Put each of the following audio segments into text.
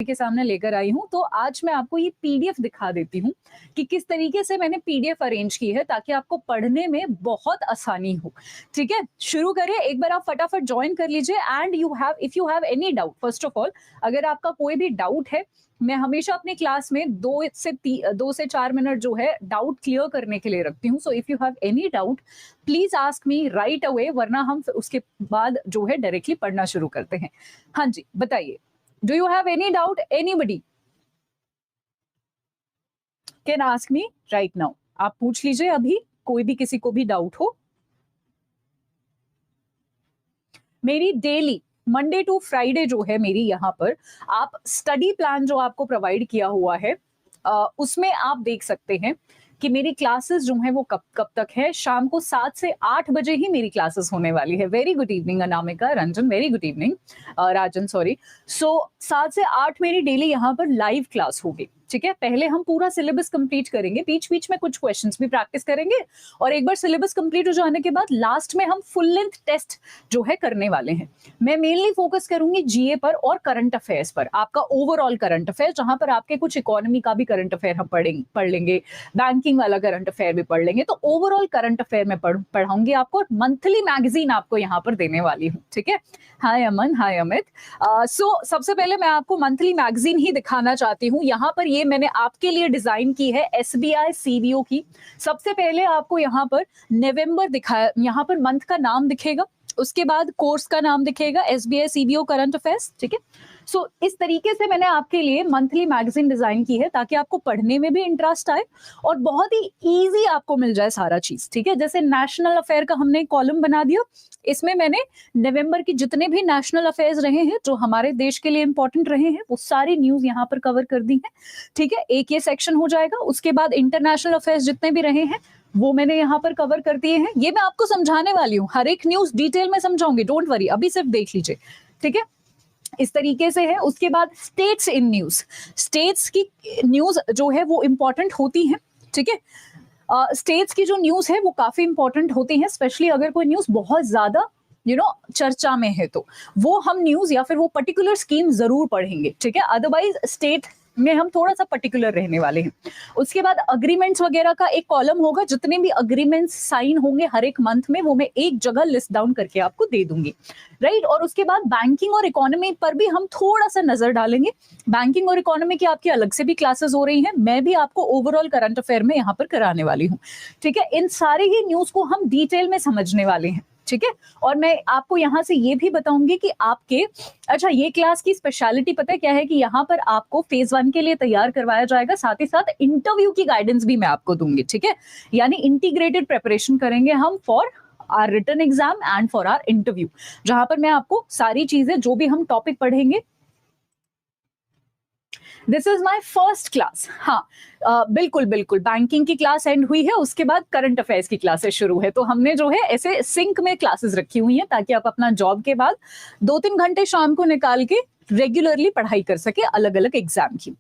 के सामने लेकर आई हूँ। तो आज मैं आपको ये पीडीएफ दिखा देती हूँ कि किस तरीके से मैंने पीडीएफ अरेंज की है ताकि आपको पढ़ने में बहुत आसानी हो। ठीक है, शुरू करिए। एक बार आप फटाफट ज्वाइन कर लीजिए and if you have any doubt, first of all अगर आपका कोई भी डाउट है, मैं हमेशा अपनी क्लास में 2 से 4 मिनट जो है डाउट क्लियर करने के लिए रखती हूँ। So if you have any doubt please ask me right away, वरना हम फिर उसके बाद जो है डायरेक्टली पढ़ना शुरू करते हैं। हाँ जी, बताइए, do you have any doubt? Anybody can ask me right now. आप पूछ लीजिए अभी, कोई भी किसी को भी डाउट हो। मेरी डेली मंडे टू फ्राइडे जो है मेरी यहाँ पर आप स्टडी प्लान जो आपको प्रोवाइड किया हुआ है उसमें आप देख सकते हैं कि मेरी क्लासेस जो है वो कब कब तक है। शाम को 7 से 8 बजे ही मेरी क्लासेस होने वाली है। Very good evening Anamika, Ranjan, very good evening Rajan, sorry. So 7 से 8 मेरी डेली यहाँ पर लाइव क्लास होगी। ठीक है, पहले हम पूरा सिलेबस कंप्लीट करेंगे, बीच बीच में कुछ क्वेश्चंस भी प्रैक्टिस करेंगे और एक बार सिलेबस कंप्लीट हो जाने के बाद लास्ट में हम फुल लेंथ टेस्ट जो है करने वाले हैं। मैं मेनली फोकस करूंगी जीए पर और करंट अफेयर्स पर, आपका ओवरऑल करंट अफेयर, जहां पर आपके कुछ इकोनॉमी का भी करंट अफेयर हम पढ़ लेंगे, बैंकिंग वाला करंट अफेयर भी पढ़ लेंगे। तो ओवरऑल करंट अफेयर में पढ़ाऊंगी आपको, मंथली मैगजीन आपको यहाँ पर देने वाली हूँ। ठीक है, हाय अमन, हाय अमित। सो सबसे पहले मैं आपको मंथली मैगजीन ही दिखाना चाहती हूँ। यहाँ पर ये मैंने आपके लिए डिजाइन की है एसबीआई सीबीओ की। सबसे पहले आपको यहाँ पर नवंबर दिखाया, यहाँ पर मंथ का नाम दिखेगा, उसके बाद कोर्स का नाम दिखेगा एसबीआई सीबीओ करंट अफेयर्स। ठीक है, सो इस तरीके से मैंने आपके लिए मंथली मैगजीन डिजाइन की है ताकि आपको पढ़ने में भी इंटरेस्ट आए और बहुत ही इजी आपको मिल जाए सारा चीज। ठीक है, जैसे नेशनल अफेयर का हमने कॉलम बना दिया, इसमें मैंने नवंबर की जितने भी नेशनल अफेयर्स रहे हैं जो हमारे देश के लिए इंपॉर्टेंट रहे हैं वो सारी न्यूज यहाँ पर कवर कर दी है। ठीक है, एक ये सेक्शन हो जाएगा। उसके बाद इंटरनेशनल अफेयर्स जितने भी रहे हैं वो मैंने यहाँ पर कवर कर दिए हैं। ये मैं आपको समझाने वाली हूँ, हर एक न्यूज डिटेल में समझाऊंगी, डोंट वरी, अभी सिर्फ देख लीजिए। ठीक है, इस तरीके से है। उसके बाद स्टेट्स इन न्यूज, स्टेट्स की न्यूज जो है वो इंपॉर्टेंट होती है। ठीक है, स्टेट्स की जो न्यूज है वो काफी इंपॉर्टेंट होती है, स्पेशली अगर कोई न्यूज बहुत ज्यादा चर्चा में है तो वो हम न्यूज या फिर वो पर्टिकुलर स्कीम जरूर पढ़ेंगे। ठीक है, अदरवाइज स्टेट में हम थोड़ा सा पर्टिकुलर रहने वाले हैं। उसके बाद अग्रीमेंट्स वगैरह का एक कॉलम होगा, जितने भी अग्रीमेंट्स साइन होंगे हर एक मंथ में वो मैं एक जगह लिस्ट डाउन करके आपको दे दूंगी। राइट, और उसके बाद बैंकिंग और इकोनॉमी पर भी हम थोड़ा सा नजर डालेंगे। बैंकिंग और इकोनॉमी की आपकी अलग से भी क्लासेस हो रही हैं, मैं भी आपको ओवरऑल करंट अफेयर में यहाँ पर कराने वाली हूँ। ठीक है, इन सारे ही न्यूज को हम डिटेल में समझने वाले हैं। ठीक है, और मैं आपको यहाँ से ये भी बताऊंगी कि आपके, अच्छा ये क्लास की स्पेशलिटी पता है क्या है कि यहाँ पर आपको फेज 1 के लिए तैयार करवाया जाएगा, साथ ही साथ इंटरव्यू की गाइडेंस भी मैं आपको दूंगी। ठीक है, यानी इंटीग्रेटेड प्रिपरेशन करेंगे हम for our written exam and for our interview, जहां पर मैं आपको सारी चीजें जो भी हम टॉपिक पढ़ेंगे। This is my first class. हाँ, बिल्कुल बिल्कुल, बैंकिंग की क्लास एंड हुई है, उसके बाद करंट अफेयर्स की क्लासेस शुरू है। तो हमने जो है ऐसे सिंक में क्लासेस रखी हुई हैं ताकि आप अपना जॉब के बाद 2-3 घंटे शाम को निकाल के रेगुलरली पढ़ाई कर सके अलग अलग एग्जाम की।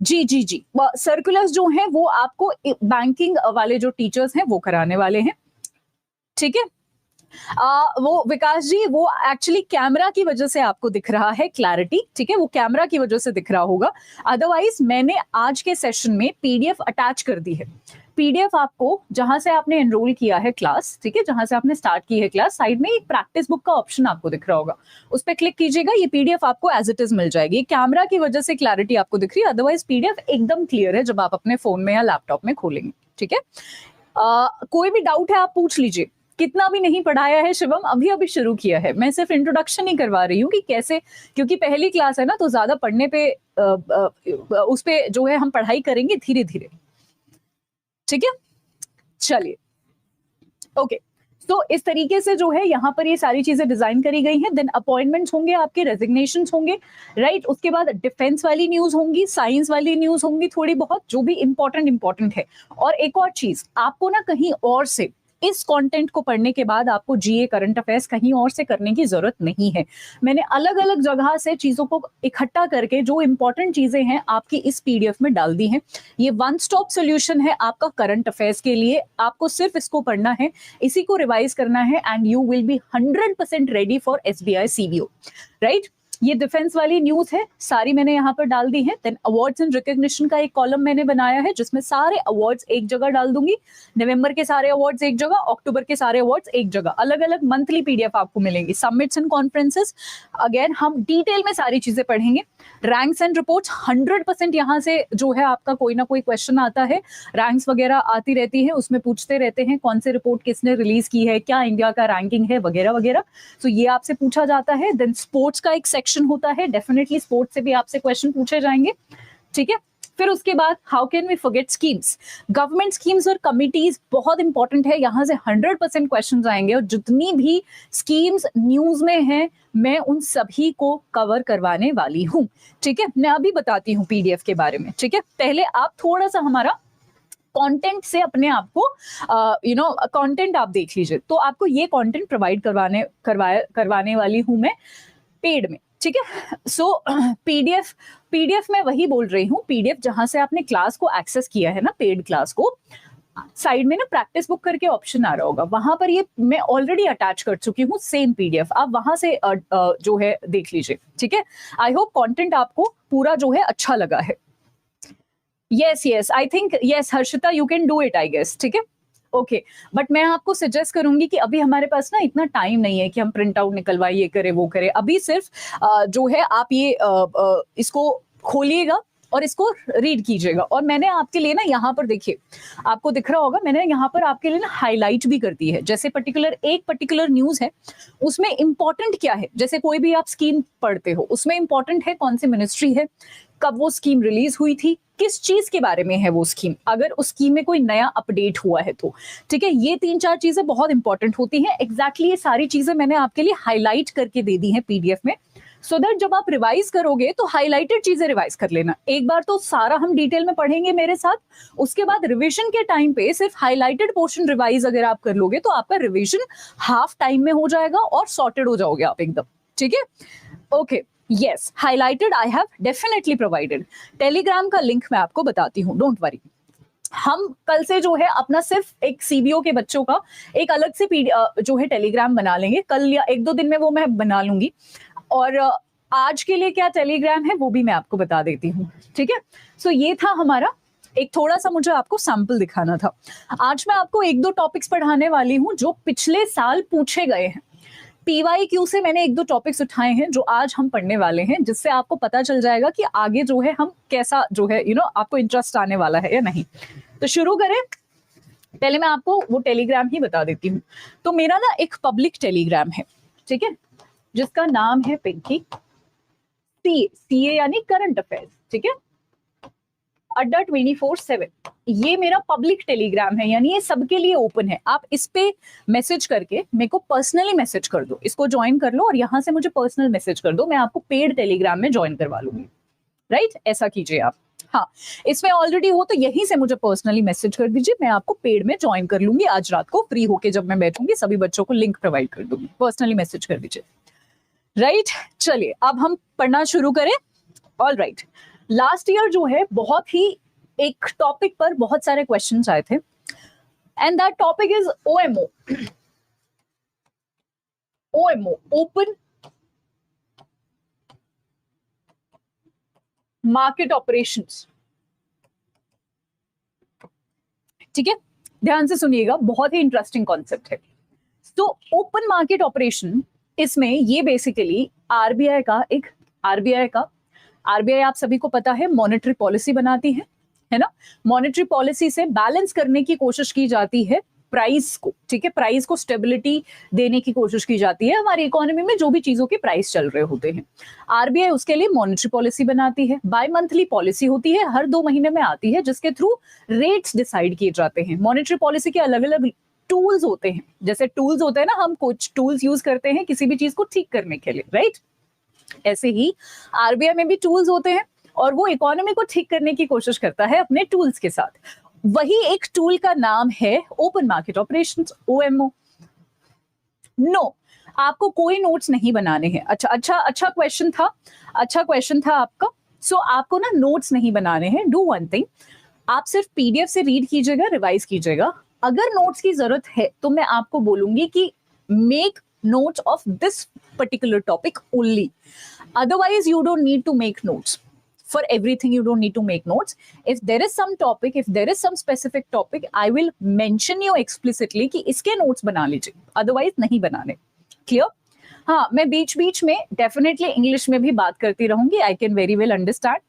जी जी जी, सर्कुलर्स जो हैं वो आपको बैंकिंग वाले जो टीचर्स हैं वो कराने वाले हैं। ठीक है, वो विकास जी, वो एक्चुअली कैमरा की वजह से आपको दिख रहा है क्लैरिटी। ठीक है, वो कैमरा की वजह से दिख रहा होगा, अदरवाइज मैंने आज के सेशन में पीडीएफ अटैच कर दी है। पीडीएफ आपको जहां से आपने एनरोल किया है क्लास, ठीक है, जहां से आपने स्टार्ट की है क्लास, साइड में एक प्रैक्टिस बुक का ऑप्शन आपको दिख रहा होगा, उस पर क्लिक कीजिएगा, ये पीडीएफ आपको एज इट इज मिल जाएगी। कैमरा की वजह से क्लैरिटी आपको दिख रही है, अदरवाइज पीडीएफ एकदम क्लियर है जब आप अपने फोन में या लैपटॉप में खोलेंगे। ठीक है, कोई भी डाउट है आप पूछ लीजिए। कितना भी नहीं पढ़ाया है शिवम, अभी अभी शुरू किया है, मैं सिर्फ इंट्रोडक्शन ही करवा रही हूँ कि कैसे, क्योंकि पहली क्लास है ना तो ज्यादा पढ़ने पे उस पे जो है हम पढ़ाई करेंगे धीरे धीरे। ठीक है, चलिए, ओके। तो इस तरीके से जो है यहाँ पर ये सारी चीजें डिजाइन करी गई हैं। देन अपॉइंटमेंट्स होंगे, आपके रेजिग्नेशंस होंगे, राइट। उसके बाद डिफेंस वाली न्यूज होंगी, साइंस वाली न्यूज होंगी, थोड़ी बहुत जो भी इंपॉर्टेंट है। और एक और चीज, आपको ना कहीं और से इस कंटेंट को पढ़ने के बाद आपको जीए करंट अफेयर्स कहीं और से करने की जरूरत नहीं है। मैंने अलग अलग जगह से चीजों को इकट्ठा करके जो इंपॉर्टेंट चीजें हैं आपकी इस पीडीएफ में डाल दी हैं। ये वन स्टॉप सोल्यूशन है आपका करंट अफेयर्स के लिए। आपको सिर्फ इसको पढ़ना है, इसी को रिवाइज करना है and you will B 100% ready for SBI CBO, right. ये डिफेंस वाली न्यूज है, सारी मैंने यहाँ पर डाल दी है। देन अवार्ड्स एंड रिकॉग्निशन का एक कॉलम मैंने बनाया है जिसमें सारे अवार्ड्स एक जगह डाल दूंगी। नवंबर के सारे अवार्ड्स एक जगह, अक्टूबर के सारे अवार्ड्स एक जगह, अलग अलग मंथली पीडीएफ आपको मिलेंगी। समिट्स एंड कॉन्फ्रेंसेस, अगेन हम डिटेल में सारी चीजें पढ़ेंगे। रैंक्स एंड रिपोर्ट्स 100% यहाँ से जो है आपका कोई ना कोई क्वेश्चन आता है, रैंक्स वगैरह आती रहती है, उसमें पूछते रहते हैं कौन से रिपोर्ट किसने रिलीज की है, क्या इंडिया का रैंकिंग है वगैरह वगैरह, तो ये आपसे पूछा जाता है। देन स्पोर्ट्स का एक सेक्शन होता है, डेफिनेटली स्पोर्ट्स से भी आपसे क्वेश्चन पूछे जाएंगे, ठीक है। फिर उसके बाद how can we forget schemes, government schemes और कमिटीज बहुत इंपॉर्टेंट है, यहाँ से 100% क्वेश्चन आएंगे और जितनी भी स्कीम्स न्यूज में है मैं उन सभी को कवर करवाने वाली हूँ, ठीक है। मैं अभी बताती हूँ पीडीएफ के बारे में, ठीक है। पहले आप थोड़ा सा हमारा कंटेंट से अपने आप को कंटेंट आप देख लीजिए। तो आपको ये कंटेंट प्रोवाइड करवाने वाली हूँ मैं पेड में, ठीक है। सो पीडीएफ में वही बोल रही हूँ, पीडीएफ जहां से आपने क्लास को एक्सेस किया है ना, पेड क्लास को, साइड में ना प्रैक्टिस बुक करके ऑप्शन आ रहा होगा, वहां पर ये मैं ऑलरेडी अटैच कर चुकी हूँ सेम पीडीएफ, आप वहां से जो है देख लीजिए, ठीक है। आई होप कंटेंट आपको पूरा जो है अच्छा लगा है। Yes I think yes Harshita you can do it I guess, ठीक है ओके। बट मैं आपको सजेस्ट करूंगी कि अभी हमारे पास ना इतना टाइम नहीं है कि हम प्रिंट आउट निकलवाए, ये करे वो करे। अभी सिर्फ जो है आप ये इसको खोलिएगा और इसको रीड कीजिएगा। और मैंने आपके लिए ना यहाँ पर देखिए, आपको दिख रहा होगा, मैंने यहाँ पर आपके लिए ना हाईलाइट भी कर दी है। जैसे एक पर्टिकुलर न्यूज है, उसमें इंपॉर्टेंट क्या है, जैसे कोई भी आप स्कीम पढ़ते हो उसमें इंपॉर्टेंट है कौन सी मिनिस्ट्री है, कब वो स्कीम रिलीज हुई थी, किस चीज के बारे में है वो स्कीम, अगर उस स्कीम में कोई नया अपडेट हुआ है तो, ठीक है। ये 3-4 चीजें बहुत इंपॉर्टेंट होती हैं। एग्जैक्टली ये सारी चीजें मैंने आपके लिए हाईलाइट करके दे दी हैं पीडीएफ में, सो दैट जब आप रिवाइज करोगे तो हाईलाइटेड चीजें रिवाइज कर लेना। एक बार तो सारा हम डिटेल में पढ़ेंगे मेरे साथ, उसके बाद रिवीजन के टाइम पे सिर्फ हाईलाइटेड पोर्शन रिवाइज अगर आप कर लोगे तो आपका रिवीजन हाफ टाइम में हो जाएगा और सॉर्टेड हो जाओगे आप एकदम, ठीक है okay. Yes highlighted I have definitely provided. Telegram का लिंक मैं आपको बताती हूँ, डोंट वरी। हम कल से जो है अपना सिर्फ एक सीबीओ के बच्चों का एक अलग से जो है टेलीग्राम बना लेंगे, कल या 1-2 दिन में वो मैं बना लूंगी। और आज के लिए क्या टेलीग्राम है वो भी मैं आपको बता देती हूँ, ठीक है। सो ये था हमारा एक थोड़ा सा, मुझे आपको सैंपल दिखाना था। आज मैं आपको 1-2 टॉपिक्स पढ़ाने वाली हूँ जो पिछले साल पूछे गए हैं। पीवाईक्यू से मैंने 1-2 टॉपिक्स उठाए हैं जो आज हम पढ़ने वाले हैं, जिससे आपको पता चल जाएगा कि आगे जो है हम कैसा जो है आपको इंटरेस्ट आने वाला है या नहीं। तो शुरू करें। पहले मैं आपको वो टेलीग्राम ही बता देती हूँ। तो मेरा ना एक पब्लिक टेलीग्राम है, ठीक है, जिसका नाम है पिंकी सीए यानी करंट अफेयर्स, ठीक है, अड्डा 24/7। ये मेरा पब्लिक टेलीग्राम है, यानी ये सबके लिए ओपन है। आप इस पे मैसेज करके मेरे को पर्सनली मैसेज कर दो, इसको ज्वाइन कर लो और यहाँ से मुझे पर्सनल मैसेज कर दो, मैं आपको पेड टेलीग्राम में ज्वाइन करवा लूंगी, राइट। ऐसा कीजिए आप। हाँ, इसमें ऑलरेडी हो तो यहीं से मुझे पर्सनली मैसेज कर दीजिए, मैं आपको पेड में ज्वाइन कर लूंगी। आज रात को फ्री होके जब मैं बैठूंगी सभी बच्चों को लिंक प्रोवाइड कर दूंगी, पर्सनली मैसेज कर दीजिए, राइट। चलिए अब हम पढ़ना शुरू करें। ऑल राइट, लास्ट ईयर जो है बहुत ही एक टॉपिक पर बहुत सारे क्वेश्चंस आए थे, and that topic is OMO. OMO, open market operations, ठीक है, ध्यान से सुनिएगा, बहुत ही इंटरेस्टिंग कॉन्सेप्ट है। तो ओपन मार्केट ऑपरेशन, इसमें ये बेसिकली आरबीआई आप सभी को पता है मॉनेटरी पॉलिसी बनाती है ना। मॉनेटरी पॉलिसी से बैलेंस करने की कोशिश की जाती है प्राइस को, ठीक है, प्राइस को स्टेबिलिटी देने की कोशिश की जाती है हमारी इकोनॉमी में जो भी चीजों के प्राइस चल रहे होते हैं। आरबीआई उसके लिए मॉनेटरी पॉलिसी बनाती है, बाय मंथली पॉलिसी होती है, हर 2 महीने में आती है, जिसके थ्रू रेट्स डिसाइड किए जाते हैं। मॉनेटरी पॉलिसी के अलग अलग टूल्स होते हैं, जैसे टूल्स होते हैं ना, हम कुछ टूल्स यूज करते हैं किसी भी चीज को ठीक करने के लिए, राइट। ऐसे ही आरबीआई में भी टूल्स होते हैं और वो इकोनॉमी को ठीक करने की कोशिश करता है अपने टूल्स के साथ। वही एक टूल का नाम है open market operations, OMO. No, आपको कोई नोट्स नहीं बनाने हैं। अच्छा क्वेश्चन था आपका। सो आपको ना नोट्स नहीं बनाने हैं। डू वन थिंग, आप सिर्फ पीडीएफ से रीड कीजिएगा, रिवाइज कीजिएगा। अगर नोट्स की जरूरत है तो मैं आपको बोलूंगी कि make note of this particular topic only. Otherwise, you don't need to make notes. For everything, you don't need to make notes. If there is some topic, if there is some specific topic, I will mention you explicitly कि इसके notes बना लीजिए. Otherwise, नहीं बनाने. Clear? हाँ, मैं बीच बीच में definitely English में भी बात करती रहूंगी. I can very well understand.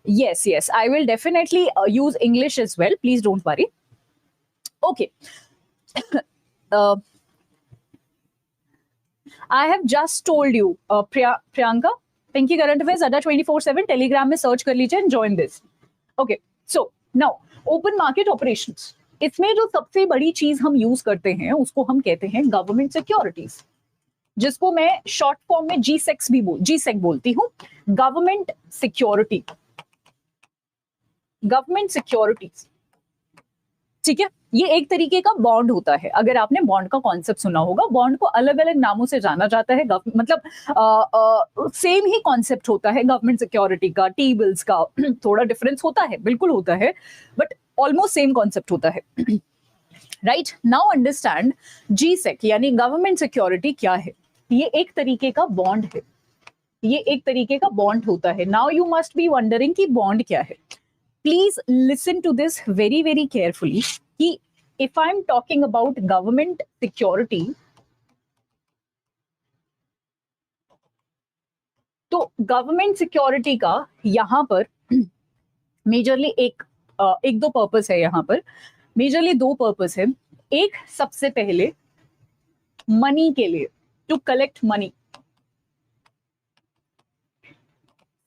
Yes, yes, I will definitely use English as well. Please don't worry. Okay. I have just told you, Priyanka, Pinky Current Affairs, Adda 24/7, Telegram में search कर लीजिए and join this. Okay, so now open market operations. इसमें जो सबसे बड़ी चीज हम use करते हैं उसको हम कहते हैं गवर्नमेंट सिक्योरिटीज, जिसको मैं शॉर्ट फॉर्म में GSEC बोलती हूँ. Government security, government securities. ठीक है, ये एक तरीके का बॉन्ड होता है. अगर आपने बॉन्ड का कॉन्सेप्ट सुना होगा, बॉन्ड को अलग अलग नामों से जाना जाता है. मतलब सेम ही कॉन्सेप्ट होता है गवर्नमेंट सिक्योरिटी का, टी बिल्स का. थोड़ा डिफरेंस होता है, बिल्कुल होता है, बट ऑलमोस्ट सेम कॉन्सेप्ट होता है. राइट, नाउ अंडरस्टैंड GSEC यानी गवर्नमेंट सिक्योरिटी क्या है. ये एक तरीके का बॉन्ड है, ये एक तरीके का बॉन्ड होता है. Now you must be wondering कि बॉन्ड क्या है. Please listen to this very, very carefully. कि if I'm talking about government security, तो गवर्नमेंट सिक्योरिटी का यहाँ पर मेजरली एक दो पर्पस है. यहाँ पर मेजरली दो पर्पस है. एक, सबसे पहले मनी के लिए, टू कलेक्ट मनी.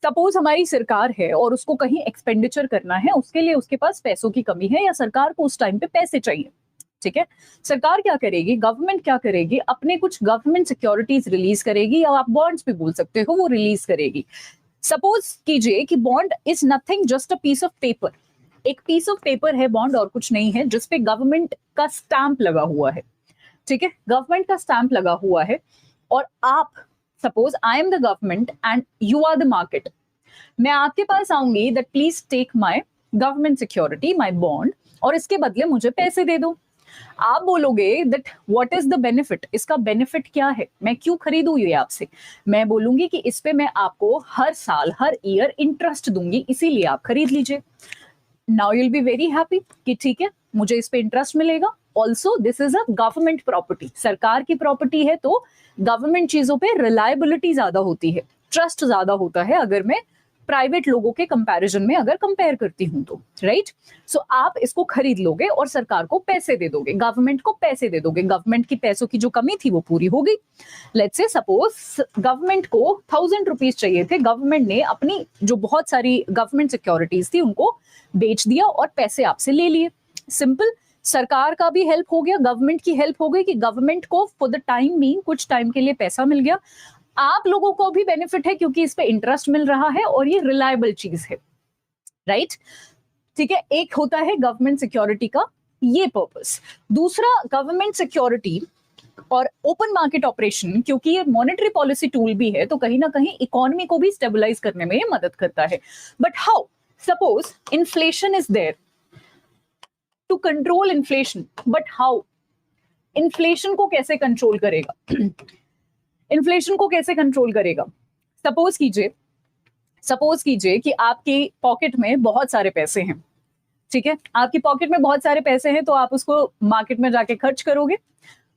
सपोज हमारी सरकार है और उसको कहीं एक्सपेंडिचर करना है, उसके लिए उसके पास पैसों की कमी है या सरकार को उस टाइम पे पैसे चाहिए. ठीक है, सरकार क्या करेगी, गवर्नमेंट क्या करेगी, अपने कुछ गवर्नमेंट सिक्योरिटीज रिलीज करेगी, या आप बॉन्ड्स भी बोल सकते हो, वो रिलीज करेगी. सपोज कीजिए कि bond is nothing just a piece of paper. एक पीस ऑफ पेपर है बॉन्ड, और कुछ नहीं है, जिसपे गवर्नमेंट का स्टैंप लगा हुआ है. ठीक है, गवर्नमेंट का स्टैंप लगा हुआ है, और आप suppose I am the government and you are the market. मैं आपके पास आऊंगी that please take my government security, my bond, और इसके बदले मुझे पैसे दे दो. आप बोलोगे that what is the benefit, इसका बेनिफिट क्या है, मैं क्यों खरीदूं ये आपसे. मैं बोलूंगी कि इस पे मैं आपको हर साल, हर ईयर इंटरेस्ट दूंगी, इसीलिए आप खरीद लीजिए. Now you will be very happy कि ठीक है, मुझे इस पे इंटरेस्ट मिलेगा. Also this is a government property, सरकार की प्रॉपर्टी है, तो गवर्नमेंट चीजों पे रिलायबिलिटी ज्यादा होती है, ट्रस्ट ज्यादा होता है अगर मैं प्राइवेट लोगों के कंपैरिजन में अगर कंपेयर करती हूं तो. राइट, सो आप इसको खरीद लोगे और सरकार को पैसे दे दोगे, गवर्नमेंट को पैसे दे दोगे. गवर्नमेंट की पैसों की जो कमी थी वो पूरी हो गई. लेट्स से सपोज गवर्नमेंट को 1000 रुपीज चाहिए थे, गवर्नमेंट ने अपनी जो बहुत सारी गवर्नमेंट सिक्योरिटीज थी उनको बेच दिया और पैसे आपसे ले लिए. सिंपल, सरकार का भी हेल्प हो गया, गवर्नमेंट की हेल्प हो गई कि गवर्नमेंट को फॉर द टाइम बीइंग कुछ टाइम के लिए पैसा मिल गया. आप लोगों को भी बेनिफिट है क्योंकि इस पे इंटरेस्ट मिल रहा है और ये रिलायबल चीज है. राइट, ठीक है, एक होता है गवर्नमेंट सिक्योरिटी का ये पर्पस. दूसरा, गवर्नमेंट सिक्योरिटी और ओपन मार्केट ऑपरेशन, क्योंकि ये मॉनेटरी पॉलिसी टूल भी है, तो कहीं ना कहीं इकोनॉमी को भी स्टेबलाइज करने में ये मदद करता है. But how, suppose inflation is there, to control inflation, but how, inflation को कैसे कंट्रोल करेगा, इन्फ्लेशन को कैसे कंट्रोल करेगा. सपोज कीजिए कि आपकी पॉकेट में बहुत सारे पैसे हैं. ठीक है, आपकी पॉकेट में बहुत सारे पैसे हैं, तो आप उसको मार्केट में जाके खर्च करोगे.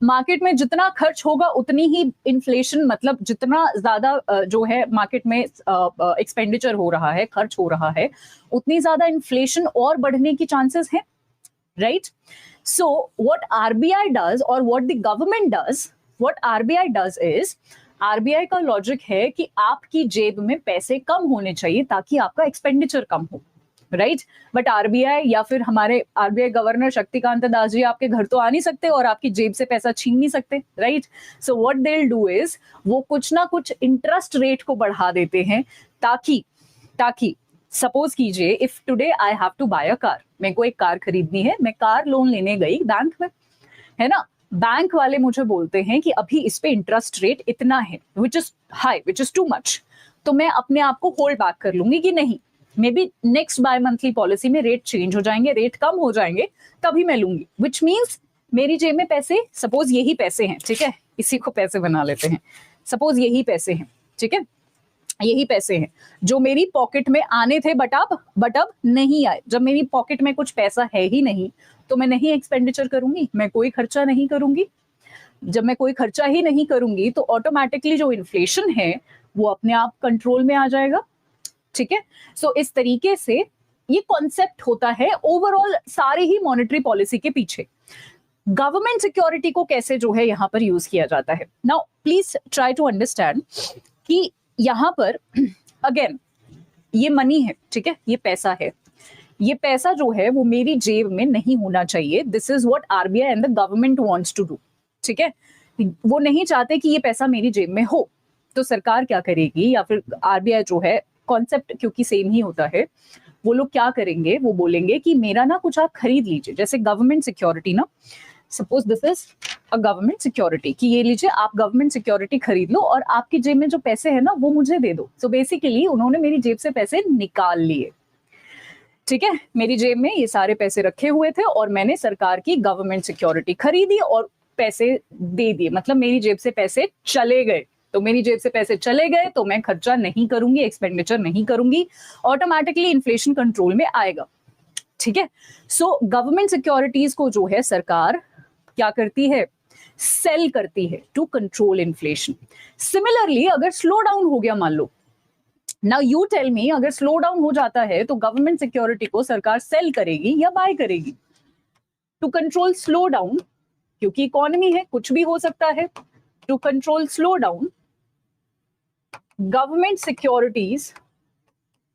मार्केट में जितना खर्च होगा उतनी ही इन्फ्लेशन, मतलब जितना ज्यादा जो है मार्केट में एक्सपेंडिचर हो रहा है, खर्च हो रहा है, उतनी ज्यादा इन्फ्लेशन और बढ़ने की चांसेस है. Right, so what RBI does और what the government does, what RBI does is, RBI का लॉजिक है कि आपकी जेब में पैसे कम होने चाहिए ताकि आपका एक्सपेंडिचर कम हो. राइट, बट आरबीआई या फिर हमारे आरबीआई गवर्नर शक्तिकांत दास जी आपके घर तो आ नहीं सकते और आपकी जेब से पैसा छीन नहीं सकते. Right, so what they will do is, वो कुछ ना कुछ इंटरेस्ट रेट को बढ़ा देते हैं ताकि सपोज कीजिए if today I have to buy a car, मेरे को एक कार खरीदनी है, मैं कार लोन लेने गई बैंक में, है ना. बैंक वाले मुझे बोलते हैं कि अभी इस पे इंटरेस्ट रेट इतना है, which is high, which is too much, तो मैं अपने आप को होल्ड बैक कर लूंगी कि नहीं, maybe next bimonthly policy में रेट चेंज हो जाएंगे, रेट कम हो जाएंगे, तभी मैं लूंगी. विच मीन्स मेरी जेब में पैसे, सपोज यही पैसे हैं, ठीक है, इसी को पैसे बना लेते हैं, सपोज यही पैसे हैं, ठीक है, यही पैसे हैं जो मेरी पॉकेट में आने थे बट अब नहीं आए। जब मेरी पॉकेट में कुछ पैसा है ही नहीं तो मैं नहीं एक्सपेंडिचर करूंगी, मैं कोई खर्चा नहीं करूंगी। जब मैं कोई खर्चा ही नहीं करूंगी तो ऑटोमेटिकली जो इन्फ्लेशन है वो अपने आप कंट्रोल में आ जाएगा। ठीक है, सो इस तरीके से ये कॉन्सेप्ट होता है ओवरऑल सारे ही मॉनेटरी पॉलिसी के पीछे। गवर्नमेंट सिक्योरिटी को कैसे जो है यहाँ पर यूज किया जाता है। Now please try to understand कि यहाँ पर अगेन ये मनी है, ठीक है, ये पैसा है। ये पैसा जो है वो मेरी जेब में नहीं होना चाहिए। This is what RBI and the government wants to do. ठीक है, वो नहीं चाहते कि ये पैसा मेरी जेब में हो। तो सरकार क्या करेगी, या फिर आरबीआई जो है, कॉन्सेप्ट क्योंकि सेम ही होता है, वो लोग क्या करेंगे, वो बोलेंगे कि मेरा ना कुछ आप खरीद लीजिए। जैसे गवर्नमेंट सिक्योरिटी ना, suppose this is a government security, कि ये लीजिए आप गवर्नमेंट सिक्योरिटी खरीद लो और आपकी जेब में जो पैसे हैं ना वो मुझे दे दो। सो बेसिकली उन्होंने मेरी जेब से पैसे निकाल लिए। ठीक है, मेरी जेब में ये सारे पैसे रखे हुए थे और मैंने सरकार की गवर्नमेंट सिक्योरिटी खरीदी और पैसे दे दिए, मतलब मेरी जेब से पैसे चले गए। तो मेरी जेब से पैसे चले गए तो मैं खर्चा नहीं करूंगी, एक्सपेंडिचर नहीं करूंगी, ऑटोमेटिकली इन्फ्लेशन कंट्रोल में आएगा। ठीक है, सो गवर्नमेंट सिक्योरिटीज को जो है सरकार क्या करती है, सेल करती है टू कंट्रोल इन्फ्लेशन। सिमिलरली अगर स्लो डाउन हो गया मान लो, नाउ यू टेल मी, अगर स्लो डाउन हो जाता है तो गवर्नमेंट सिक्योरिटी को सरकार सेल करेगी या बाय करेगी टू कंट्रोल स्लो डाउन, क्योंकि इकोनॉमी है, कुछ भी हो सकता है। To control slow down government securities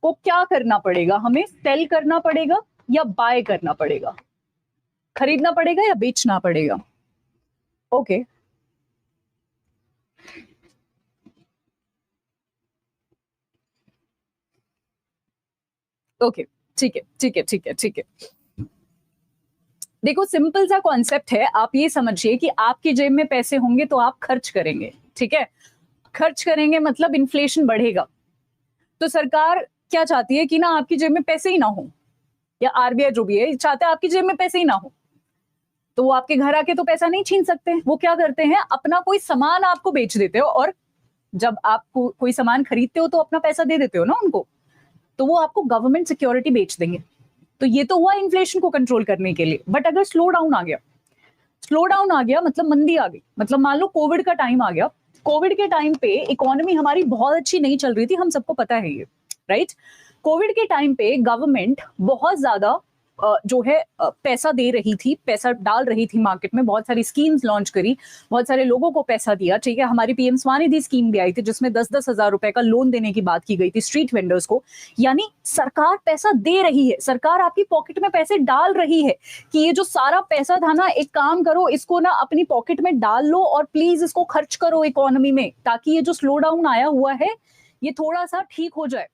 को क्या करना पड़ेगा, हमें सेल करना पड़ेगा या बाय करना पड़ेगा, खरीदना पड़ेगा या बेचना पड़ेगा। ओके ओके, ठीक है ठीक है ठीक है ठीक है। देखो सिंपल सा कॉन्सेप्ट है, आप ये समझिए कि आपकी जेब में पैसे होंगे तो आप खर्च करेंगे। ठीक है, खर्च करेंगे मतलब इन्फ्लेशन बढ़ेगा। तो सरकार क्या चाहती है कि ना आपकी जेब में पैसे ही ना हो, या आरबीआई जो भी है चाहता है आपकी जेब में पैसे ही ना हो। तो वो आपके घर आके तो पैसा नहीं छीन सकते, वो क्या करते हैं, अपना कोई सामान आपको बेच देते हो, और जब आप कोई सामान खरीदते हो तो अपना पैसा दे देते हो ना उनको, तो वो आपको गवर्नमेंट सिक्योरिटी बेच देंगे। तो ये तो हुआ इन्फ्लेशन को कंट्रोल करने के लिए। बट अगर स्लो डाउन आ गया, स्लो डाउन आ गया मतलब मंदी आ गई, मतलब मान लो कोविड का टाइम आ गया। कोविड के टाइम पे इकोनॉमी हमारी बहुत अच्छी नहीं चल रही थी, हम सबको पता है ये, राइट। कोविड के टाइम पे गवर्नमेंट बहुत ज्यादा जो है पैसा दे रही थी, पैसा डाल रही थी मार्केट में, बहुत सारी स्कीम्स लॉन्च करी, बहुत सारे लोगों को पैसा दिया। ठीक है, हमारी पीएम स्वनिधि स्कीम भी आई थी जिसमें 10-10 हजार रुपए का लोन देने की बात की गई थी स्ट्रीट वेंडर्स को। यानी सरकार पैसा दे रही है, सरकार आपकी पॉकेट में पैसे डाल रही है कि ये जो सारा पैसा था ना, एक काम करो, इसको ना अपनी पॉकेट में डाल लो और प्लीज इसको खर्च करो इकोनॉमी में, ताकि ये जो स्लो डाउन आया हुआ है ये थोड़ा सा ठीक हो जाए,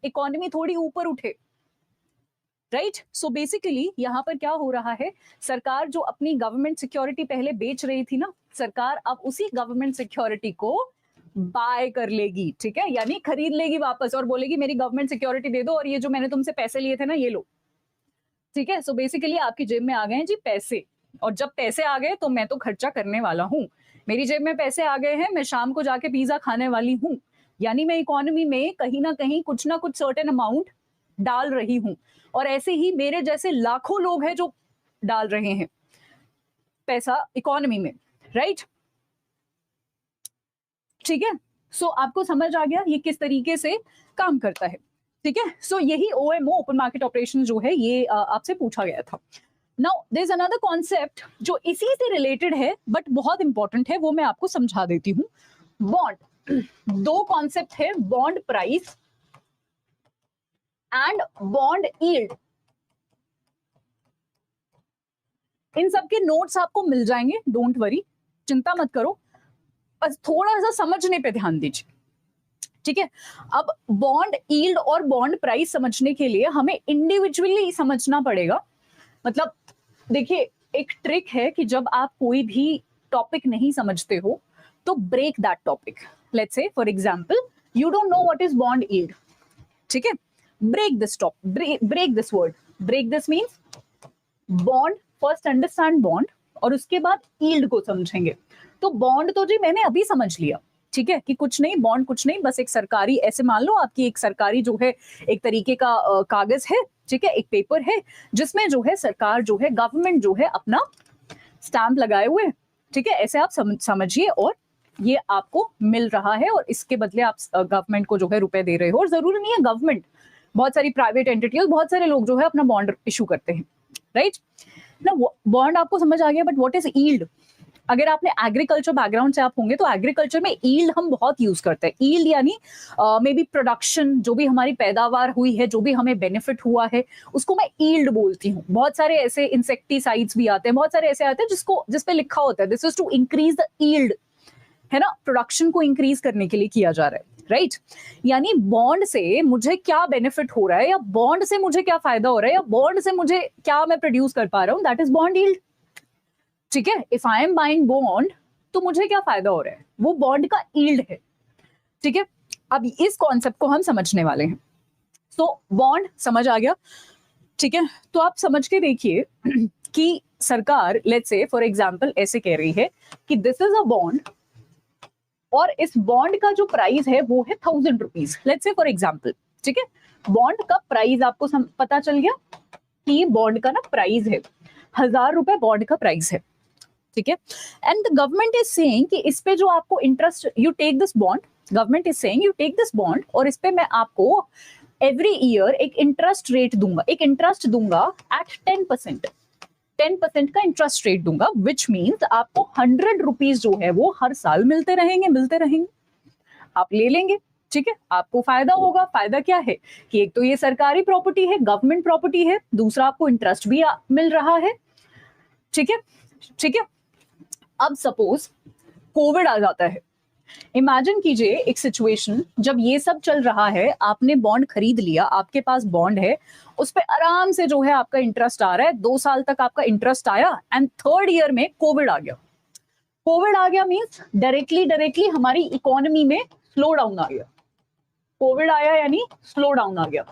इकोनॉमी थोड़ी ऊपर उठे, राइट। सो बेसिकली यहाँ पर क्या हो रहा है, सरकार जो अपनी गवर्नमेंट सिक्योरिटी पहले बेच रही थी ना, सरकार अब उसी गवर्नमेंट सिक्योरिटी को बाय कर लेगी। ठीक है, यानी खरीद लेगी वापस और बोलेगी मेरी गवर्नमेंट सिक्योरिटी दे दो और ये जो मैंने तुमसे पैसे लिए थे ना ये लो। ठीक है, सो बेसिकली आपकी जेब में आ गए हैं जी पैसे, और जब पैसे आ गए तो मैं तो खर्चा करने वाला हूँ। मेरी जेब में पैसे आ गए हैं, मैं शाम को जाके पिज्जा खाने वाली हूँ, यानी मैं इकोनॉमी में कहीं ना कहीं कुछ ना कुछ सर्टेन अमाउंट डाल रही हूं। और ऐसे ही मेरे जैसे लाखों लोग हैं जो डाल रहे हैं पैसा इकोनॉमी में, राइट। ठीक है, सो आपको समझ आ गया ये किस तरीके से काम करता है। ठीक है, सो यही ओएमओ ओपन मार्केट ऑपरेशन जो है ये आपसे पूछा गया था। Now there is another concept जो इसी से रिलेटेड है बट बहुत इंपॉर्टेंट है, वो मैं आपको समझा देती हूँ। बॉन्ड, दो कॉन्सेप्ट है, bond price and bond yield. इन सब के नोट्स आपको मिल जाएंगे, डोंट वरी, चिंता मत करो, बस थोड़ा सा समझने पे ध्यान दीजिए। ठीक है, अब बॉन्ड यील्ड और बॉन्ड प्राइस समझने के लिए हमें इंडिविजुअली समझना पड़ेगा। मतलब देखिए एक ट्रिक है कि जब आप कोई भी टॉपिक नहीं समझते हो तो break that topic. Let's say for example you don't know what is bond yield, ठीक है, break this break this word. Break this means bond, first understand bond और उसके बाद yield को समझेंगे। तो बॉन्ड तो जी मैंने अभी समझ लिया, ठीक है, कि कुछ नहीं, बॉन्ड कुछ नहीं, बस एक सरकारी, ऐसे मान लो आपकी एक सरकारी जो है एक तरीके का कागज है, ठीक है, एक पेपर है जिसमें जो है सरकार जो है, गवर्नमेंट जो है अपना स्टैंप लगाए हुए, ठीक है, ऐसे आप समझिए, और ये आपको मिल रहा है और इसके बदले आप गवर्नमेंट को जो है रुपए दे रहे हो। और जरूरी नहीं है गवर्नमेंट, बहुत सारी प्राइवेट एंटिटी, बहुत सारे लोग जो है अपना बॉन्ड इशू करते हैं, राइट ना। बॉन्ड आपको समझ आ गया, बट व्हाट इज यील्ड? अगर आपने एग्रीकल्चर बैकग्राउंड से आप होंगे तो एग्रीकल्चर में यील्ड हम बहुत यूज करते हैं। यील्ड यानी मे बी प्रोडक्शन, जो भी हमारी पैदावार हुई है, जो भी हमें बेनिफिट हुआ है, उसको मैं यील्ड बोलती हूँ। बहुत सारे ऐसे इंसेक्टिसाइड्स भी आते हैं, बहुत सारे ऐसे आते हैं जिसपे लिखा होता है this is to increase the yield, है ना, प्रोडक्शन को इंक्रीज करने के लिए किया जा रहा है, राइट। यानी बॉन्ड से मुझे क्या बेनिफिट हो रहा है, या बॉन्ड से मुझे क्या फायदा हो रहा है, या बॉन्ड से मुझे क्या मैं प्रोड्यूस कर पा रहा हूँ, दैट इज बॉन्ड यील्ड, ठीक है। If I am buying bond तो मुझे क्या फायदा हो रहा है, वो बॉन्ड का यील्ड है, ठीक है। अब इस कॉन्सेप्ट को हम समझने वाले हैं। सो बॉन्ड समझ आ गया, ठीक है। तो आप समझ के देखिए कि सरकार लेट्स से फॉर एग्जांपल ऐसे कह रही है कि दिस इज अ बॉन्ड, और इस बॉन्ड का जो प्राइस है वो है 1000 rupees, let's say for example, ठीक है। बॉन्ड का प्राइस आपको पता चल गया कि बॉन्ड का ना प्राइस है 1000 रुपए, बॉन्ड का प्राइस है, ठीक है। And the government is saying कि इस पे जो आपको interest, you take this bond, government is saying you take this bond, और इस पे मैं आपको एवरी ईयर एक इंटरेस्ट रेट दूंगा, एक इंटरेस्ट दूंगा एट 10%, 10% का इंटरेस्ट रेट दूंगा, विच मीन्स आपको 100 रुपीज जो है वो हर साल मिलते रहेंगे, आप ले लेंगे, ठीक है। आपको फायदा होगा। फायदा क्या है कि एक तो ये सरकारी प्रॉपर्टी है, गवर्नमेंट प्रॉपर्टी है, दूसरा आपको इंटरेस्ट भी मिल रहा है, ठीक है, ठीक है। अब सपोज कोविड आ जाता है, इमेजिन कीजिए एक सिचुएशन जब ये सब चल रहा है, आपने बॉन्ड खरीद लिया, आपके पास बॉन्ड है, उस पे आराम से जो है आपका इंटरेस्ट आ रहा है, 2 साल तक आपका इंटरेस्ट आया, एंड 3rd ईयर में कोविड आ गया। कोविड आ गया मींस डायरेक्टली हमारी इकोनॉमी में स्लो डाउन आ गया। कोविड आया यानी स्लो डाउन आ गया,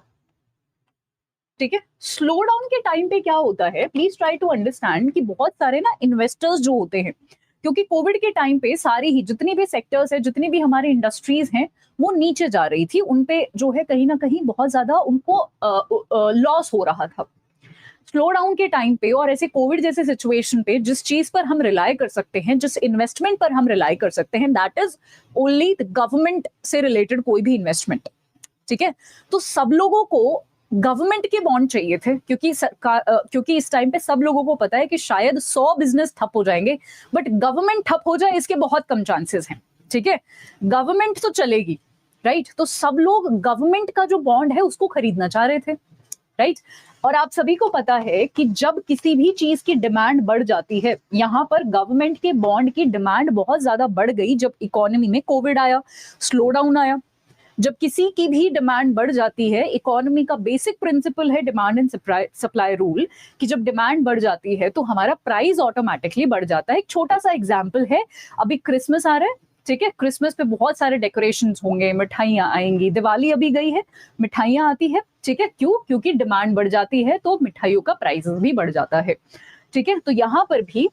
ठीक है। स्लो डाउन के टाइम पे क्या होता है, प्लीज ट्राई टू अंडरस्टैंड कि बहुत सारे ना इन्वेस्टर्स जो होते हैं, क्योंकि कोविड के टाइम पे सारी ही जितनी भी सेक्टर्स है, जितनी भी हमारी इंडस्ट्रीज हैं, वो नीचे जा रही थी, उनपे जो है कहीं ना कहीं बहुत ज्यादा उनको लॉस हो रहा था। स्लो डाउन के टाइम पे और ऐसे कोविड जैसे सिचुएशन पे जिस चीज पर हम रिलाई कर सकते हैं, जिस इन्वेस्टमेंट पर हम रिलाई कर सकते हैं, दैट इज ओनली गवर्नमेंट से रिलेटेड कोई भी इन्वेस्टमेंट, ठीक है। तो सब लोगों को गवर्नमेंट के बॉन्ड चाहिए थे, क्योंकि सरकार क्योंकि इस टाइम पे सब लोगों को पता है कि शायद 100 बिजनेस ठप हो जाएंगे, बट गवर्नमेंट ठप हो जाए इसके बहुत कम चांसेस हैं, ठीक है। गवर्नमेंट तो चलेगी, राइट। तो सब लोग गवर्नमेंट का जो बॉन्ड है उसको खरीदना चाह रहे थे, राइट। और आप सभी को पता है कि जब किसी भी चीज की डिमांड बढ़ जाती है, यहाँ पर गवर्नमेंट के बॉन्ड की डिमांड बहुत ज्यादा बढ़ गई जब इकोनॉमी में कोविड आया, स्लो डाउन आया। जब किसी की भी डिमांड बढ़ जाती है, इकोनॉमी का बेसिक प्रिंसिपल है डिमांड एंड सप्लाई रूल, कि जब डिमांड बढ़ जाती है तो हमारा प्राइस ऑटोमेटिकली बढ़ जाता है। एक छोटा सा एग्जांपल है, अभी क्रिसमस आ रहा है, ठीक है। क्रिसमस पे बहुत सारे डेकोरेशंस होंगे, मिठाइयां आएंगी, दिवाली अभी गई है, मिठाइयां आती है, ठीक है। क्यों? क्योंकि डिमांड बढ़ जाती है तो मिठाइयों का प्राइसेस भी बढ़ जाता है, ठीक है। तो यहाँ पर भी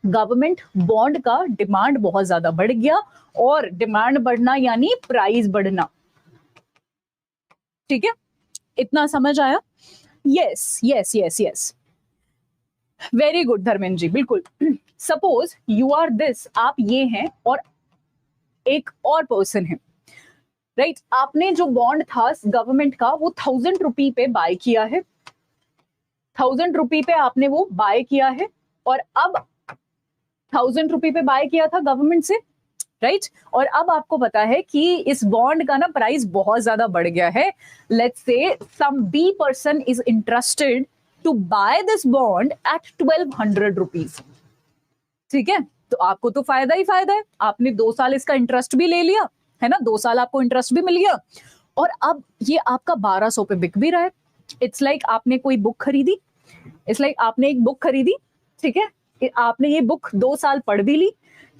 गवर्नमेंट बॉन्ड का डिमांड बहुत ज्यादा बढ़ गया, और डिमांड बढ़ना यानी प्राइस बढ़ना, ठीक है। इतना समझ आया? Yes yes yes yes, very good Dharmendra ji, बिल्कुल। सपोज यू आर दिस, आप ये हैं और एक और पर्सन है, राइट। आपने जो बॉन्ड था गवर्नमेंट का वो 1000 रुपी पे बाय किया है, 1000 रुपी पे आपने वो बाय किया है, और अब 1000 रुपी पे बाय किया था गवर्नमेंट से, राइट। और अब आपको पता है कि इस बॉन्ड का ना प्राइस बहुत ज्यादा बढ़ गया है। Let's say some B person is interested to buy this bond at 1200 rupees, ठीक है। तो आपको तो फायदा ही फायदा है, आपने 2 साल इसका इंटरेस्ट भी ले लिया है ना, 2 साल आपको इंटरेस्ट भी मिल गया, और अब ये आपका 1200 पे बिक भी रहा है। इट्स लाइक आपने कोई बुक खरीदी, इट्स लाइक आपने एक बुक खरीदी, ठीक है। आपने ये बुक 2 साल पढ़ भी ली,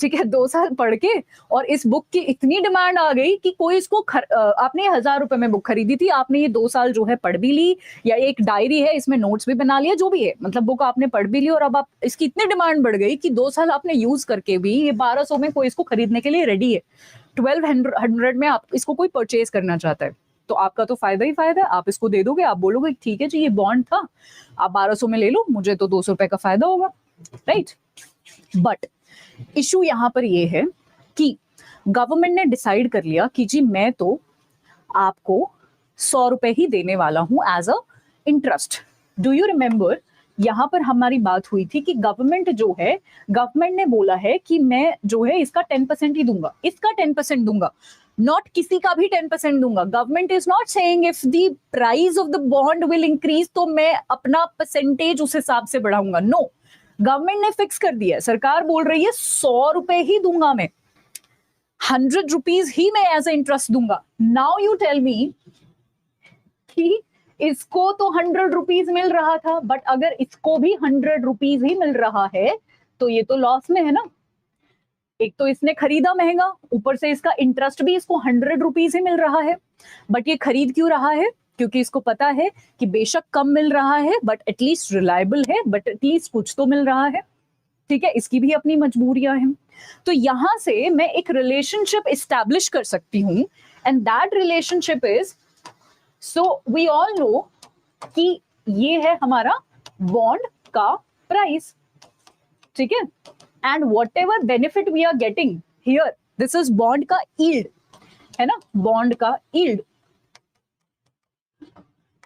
ठीक है। 2 साल पढ़ के और इस बुक की इतनी डिमांड आ गई कि कोई इसको आपने 1000 रुपए में बुक खरीदी थी, आपने ये 2 साल जो है पढ़ भी ली, या एक डायरी है इसमें नोट्स भी बना लिया, जो भी है, मतलब बुक आपने पढ़ भी ली, और अब आप इसकी इतनी डिमांड बढ़ गई कि 2 साल आपने यूज करके भी ये 1200 में कोई इसको खरीदने के लिए रेडी है, 1200 में आप इसको कोई परचेज करना चाहता है तो आपका तो फायदा ही फायदा है, आप इसको दे दोगे, आप बोलोगे ठीक है जी ये बॉन्ड था, आप 1200 में ले लो, मुझे तो 200 रुपए का फायदा होगा, राइट। बट इशू यहाँ पर ये है कि गवर्नमेंट ने डिसाइड कर लिया कि जी मैं तो आपको 100 रुपए ही देने वाला हूं as a interest. Do you remember यहां पर हमारी बात हुई थी कि गवर्नमेंट जो है, गवर्नमेंट ने बोला है कि मैं जो है इसका 10% ही दूंगा, इसका 10% दूंगा, नॉट किसी का भी 10% दूंगा। Government is not saying if the price of the bond will increase तो मैं अपना परसेंटेज उस हिसाब से बढ़ाऊंगा, नो। गवर्नमेंट ने फिक्स कर दिया है, सरकार बोल रही है 100 रुपए ही दूंगा मैं, 100 रुपीज ही मैं एज ए इंटरेस्ट दूंगा। नाउ यू टेल मी कि इसको तो 100 रुपीज मिल रहा था, बट अगर इसको भी 100 रुपीज ही मिल रहा है तो ये तो लॉस में है ना। एक तो इसने खरीदा महंगा, ऊपर से इसका इंटरेस्ट भी इसको 100 रुपीज ही मिल रहा है। बट ये खरीद क्यों रहा है? क्योंकि इसको पता है कि बेशक कम मिल रहा है बट एटलीस्ट रिलायबल है, बट एटलीस्ट कुछ तो मिल रहा है, ठीक है। इसकी भी अपनी मजबूरियां हैं। तो यहां से मैं एक रिलेशनशिप एस्टैब्लिश कर सकती हूं, and that relationship is, so we all know कि ये है हमारा बॉन्ड का प्राइस, ठीक है। And whatever benefit we are getting here, this is bond का यील्ड, है ना, बॉन्ड का यील्ड।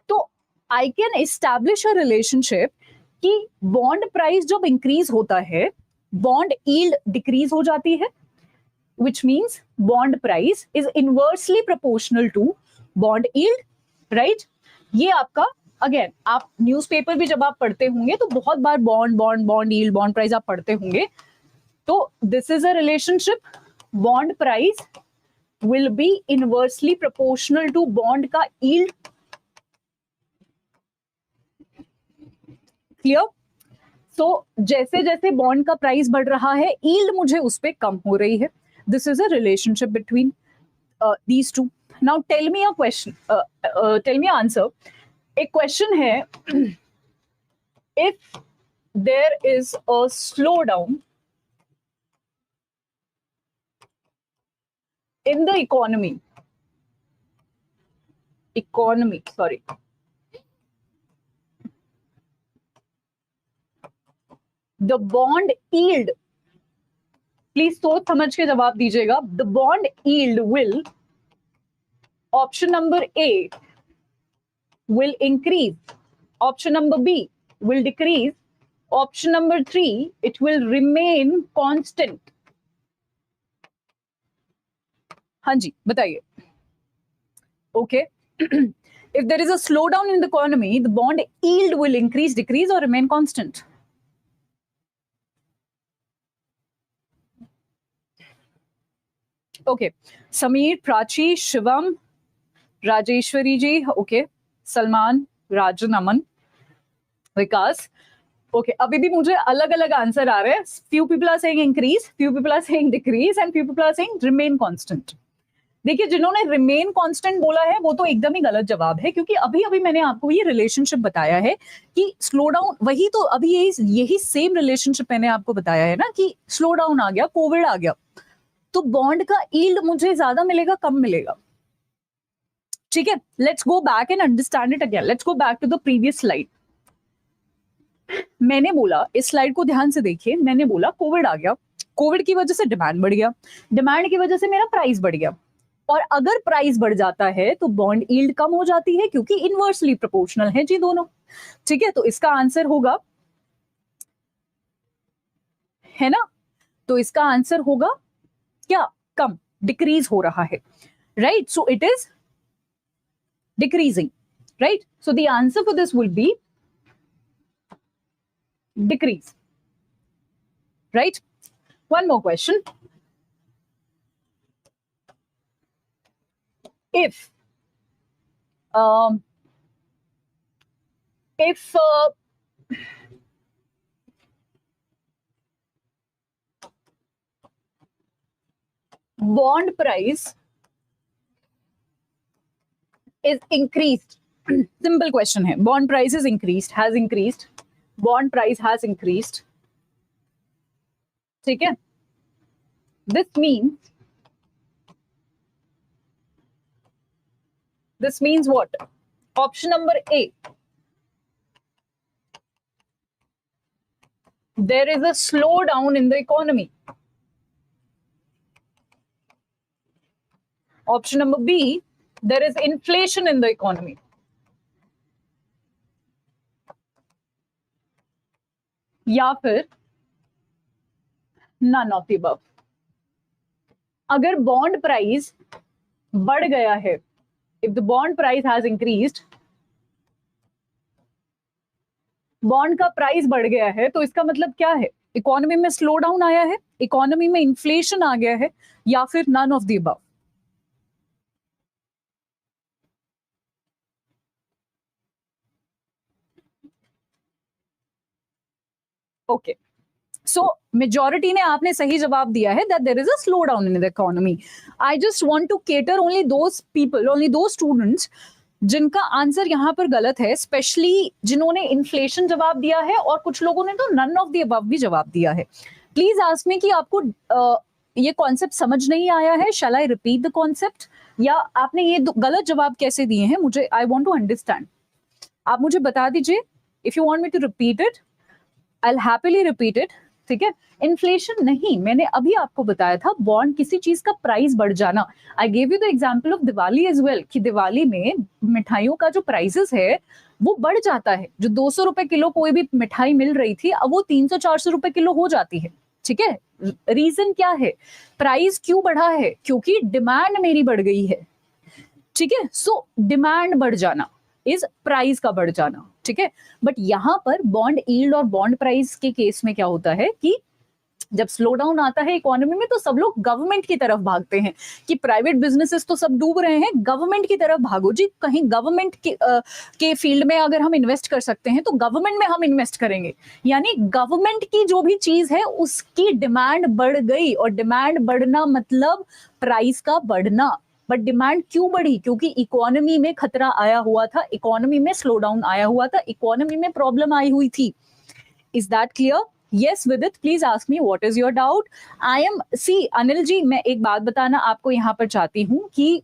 तो I can establish a relationship कि बॉन्ड प्राइस जब इंक्रीज होता है बॉन्ड यील्ड डिक्रीज हो जाती है, which means bond price is inversely proportional to bond yield, right? ये आपका, अगेन आप न्यूज़पेपर भी जब आप पढ़ते होंगे तो बहुत बार bond bond bond yield bond price आप पढ़ते होंगे। तो this is a relationship, bond price will be inversely proportional to bond का यील्ड। क्लियर? सो जैसे जैसे बॉन्ड का प्राइस बढ़ रहा है यील्ड मुझे उस पर कम हो रही है। This is a relationship between these two. Now tell me a question. Tell me an answer. A question है, if there is a slowdown in the economy, sorry. The bond yield, please सोच समझ के जवाब दीजिएगा। The bond yield will, option number A will increase, option number B will decrease, option number 3 it will remain constant। हाँ जी बताइए। Okay, if there is a slowdown in the economy the bond yield will increase, decrease or remain constant? Okay, Sameer, Prachi, Shivam, Rajeshwari ji, okay, Salman, Rajan, Aman, Vikas, okay. अभी भी मुझे अलग अलग answer आ रहे हैं। Few people are saying increase, few people are saying decrease and few people are saying remain constant. देखिए जिन्होंने रिमेन कांस्टेंट बोला है वो तो एकदम ही गलत जवाब है, क्योंकि अभी अभी मैंने आपको ये रिलेशनशिप बताया है कि स्लो डाउन, वही तो अभी यही सेम रिलेशनशिप मैंने आपको बताया है ना कि स्लो डाउन आ गया, कोविड आ गया, तो बॉन्ड का यील्ड मुझे ज्यादा मिलेगा कम मिलेगा, ठीक है। Let's go back and understand it again, let's go back to the previous slide. मैंने बोला, इस स्लाइड को ध्यान से देखिए, मैंने बोला कोविड आ गया, कोविड की वजह से डिमांड बढ़ गया, डिमांड की वजह से मेरा प्राइस बढ़ गया, और अगर प्राइस बढ़ जाता है तो बॉन्ड यील्ड कम हो जाती है, क्योंकि इनवर्सली प्रोपोर्शनल है जी दोनों, ठीक है। तो इसका आंसर होगा, है ना, तो इसका आंसर होगा क्या, कम, डिक्रीज हो रहा है, right. So it is decreasing, right. So the answer for this will be decrease, right? One more question. If bond price is increased, simple question है, bond price is increased, has increased, bond price has increased, ठीक है। This means This means what? Option number A. There is a slowdown in the economy. Option number B, there is inflation in the economy. या फिर none of the above. अगर bond price बढ़ गया है, if the bond price has increased, bond का price बढ़ गया है, तो इसका मतलब क्या है? इकोनॉमी में स्लो डाउन आया है, इकोनॉमी में इन्फ्लेशन आ गया है, या फिर none of the above. Okay, so majority ने आपने सही जवाब दिया है that there is a slow down in the economy. I just want to cater only those people, only those students जिनका आंसर यहाँ पर गलत है, स्पेशली जिन्होंने इन्फ्लेशन जवाब दिया है और कुछ लोगों ने तो नन ऑफ द अबव भी जवाब दिया है. प्लीज आस्क मी कि आपको ये कॉन्सेप्ट समझ नहीं आया है. शैल आई रिपीट द कॉन्सेप्ट, या आपने ये गलत जवाब कैसे दिए हैं? मुझे आई वांट टू अंडरस्टैंड. आप मुझे बता दीजिए. If you want me to repeat it, I will happily repeat it. ठीक है, इन्फ्लेशन नहीं, मैंने अभी आपको बताया था बॉन्ड किसी चीज का प्राइस बढ़ जाना. I gave you the example of Diwali as well, कि दिवाली में मिठाइयों का जो प्राइसेस है वो बढ़ जाता है. जो 200 रुपए किलो कोई भी मिठाई मिल रही थी, अब वो 300-400 रुपए किलो हो जाती है. ठीक है, रीजन क्या है? प्राइस क्यों बढ़ा है? क्योंकि डिमांड मेरी बढ़ गई है. ठीक है, सो डिमांड बढ़ जाना इज प्राइस का बढ़ जाना. ठीक है, बट यहां पर बॉन्ड यील्ड और बॉन्ड प्राइस के केस में क्या होता है कि जब स्लो डाउन आता है इकोनॉमी में, तो सब लोग गवर्नमेंट की तरफ भागते हैं कि प्राइवेट बिजनेसेस तो सब डूब रहे हैं, गवर्नमेंट की तरफ भागो जी. कहीं गवर्नमेंट के फील्ड में अगर हम इन्वेस्ट कर सकते हैं तो गवर्नमेंट में हम इन्वेस्ट करेंगे. यानी गवर्नमेंट की जो भी चीज है उसकी डिमांड बढ़ गई, और डिमांड बढ़ना मतलब प्राइस का बढ़ना. बट डिमांड क्यों बढ़ी? क्योंकि इकोनॉमी में खतरा आया हुआ था, इकोनॉमी में स्लो डाउन आया हुआ था, इकोनॉमी में प्रॉब्लम आई हुई थी. Is that clear? Yes, Vidit, please ask me what is your doubt. Anil ji, मैं एक बात बताना आपको यहाँ पर चाहती हूँ कि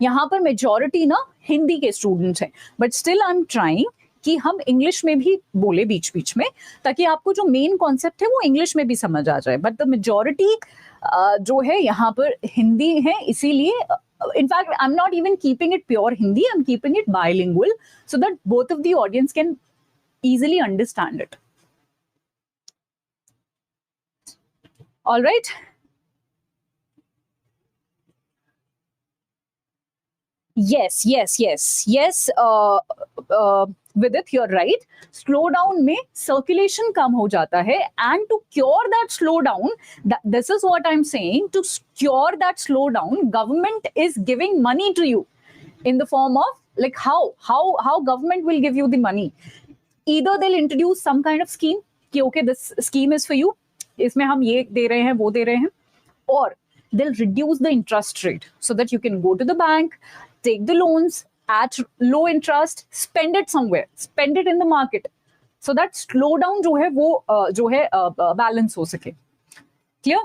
यहाँ पर मेजॉरिटी ना हिंदी के स्टूडेंट्स हैं, but still I am trying कि हम इंग्लिश में भी बोले बीच बीच में, ताकि आपको जो मेन कॉन्सेप्ट है वो इंग्लिश में भी समझ आ जाए. बट द मेजॉरिटी जो है यहाँ पर हिंदी है, इसीलिए in fact I'm not even keeping it pure Hindi, I'm keeping it bilingual so that both of the audience can easily understand it. All right. Yes. Vidit, you're right. Slowdown में circulation कम हो जाता है, and to cure that slowdown, this is what I'm saying. To cure that slowdown, government is giving money to you in the form of, like, how government will give you the money. Either they'll introduce some kind of scheme कि okay, this scheme is for you. इसमें हम ये दे रहे हैं, वो दे रहे हैं, or they'll reduce the interest rate so that you can go to the bank, take the loans at low interest, spend it somewhere, spend it in the market, so that slowdown जो है वो जो है balance हो सके. Clear?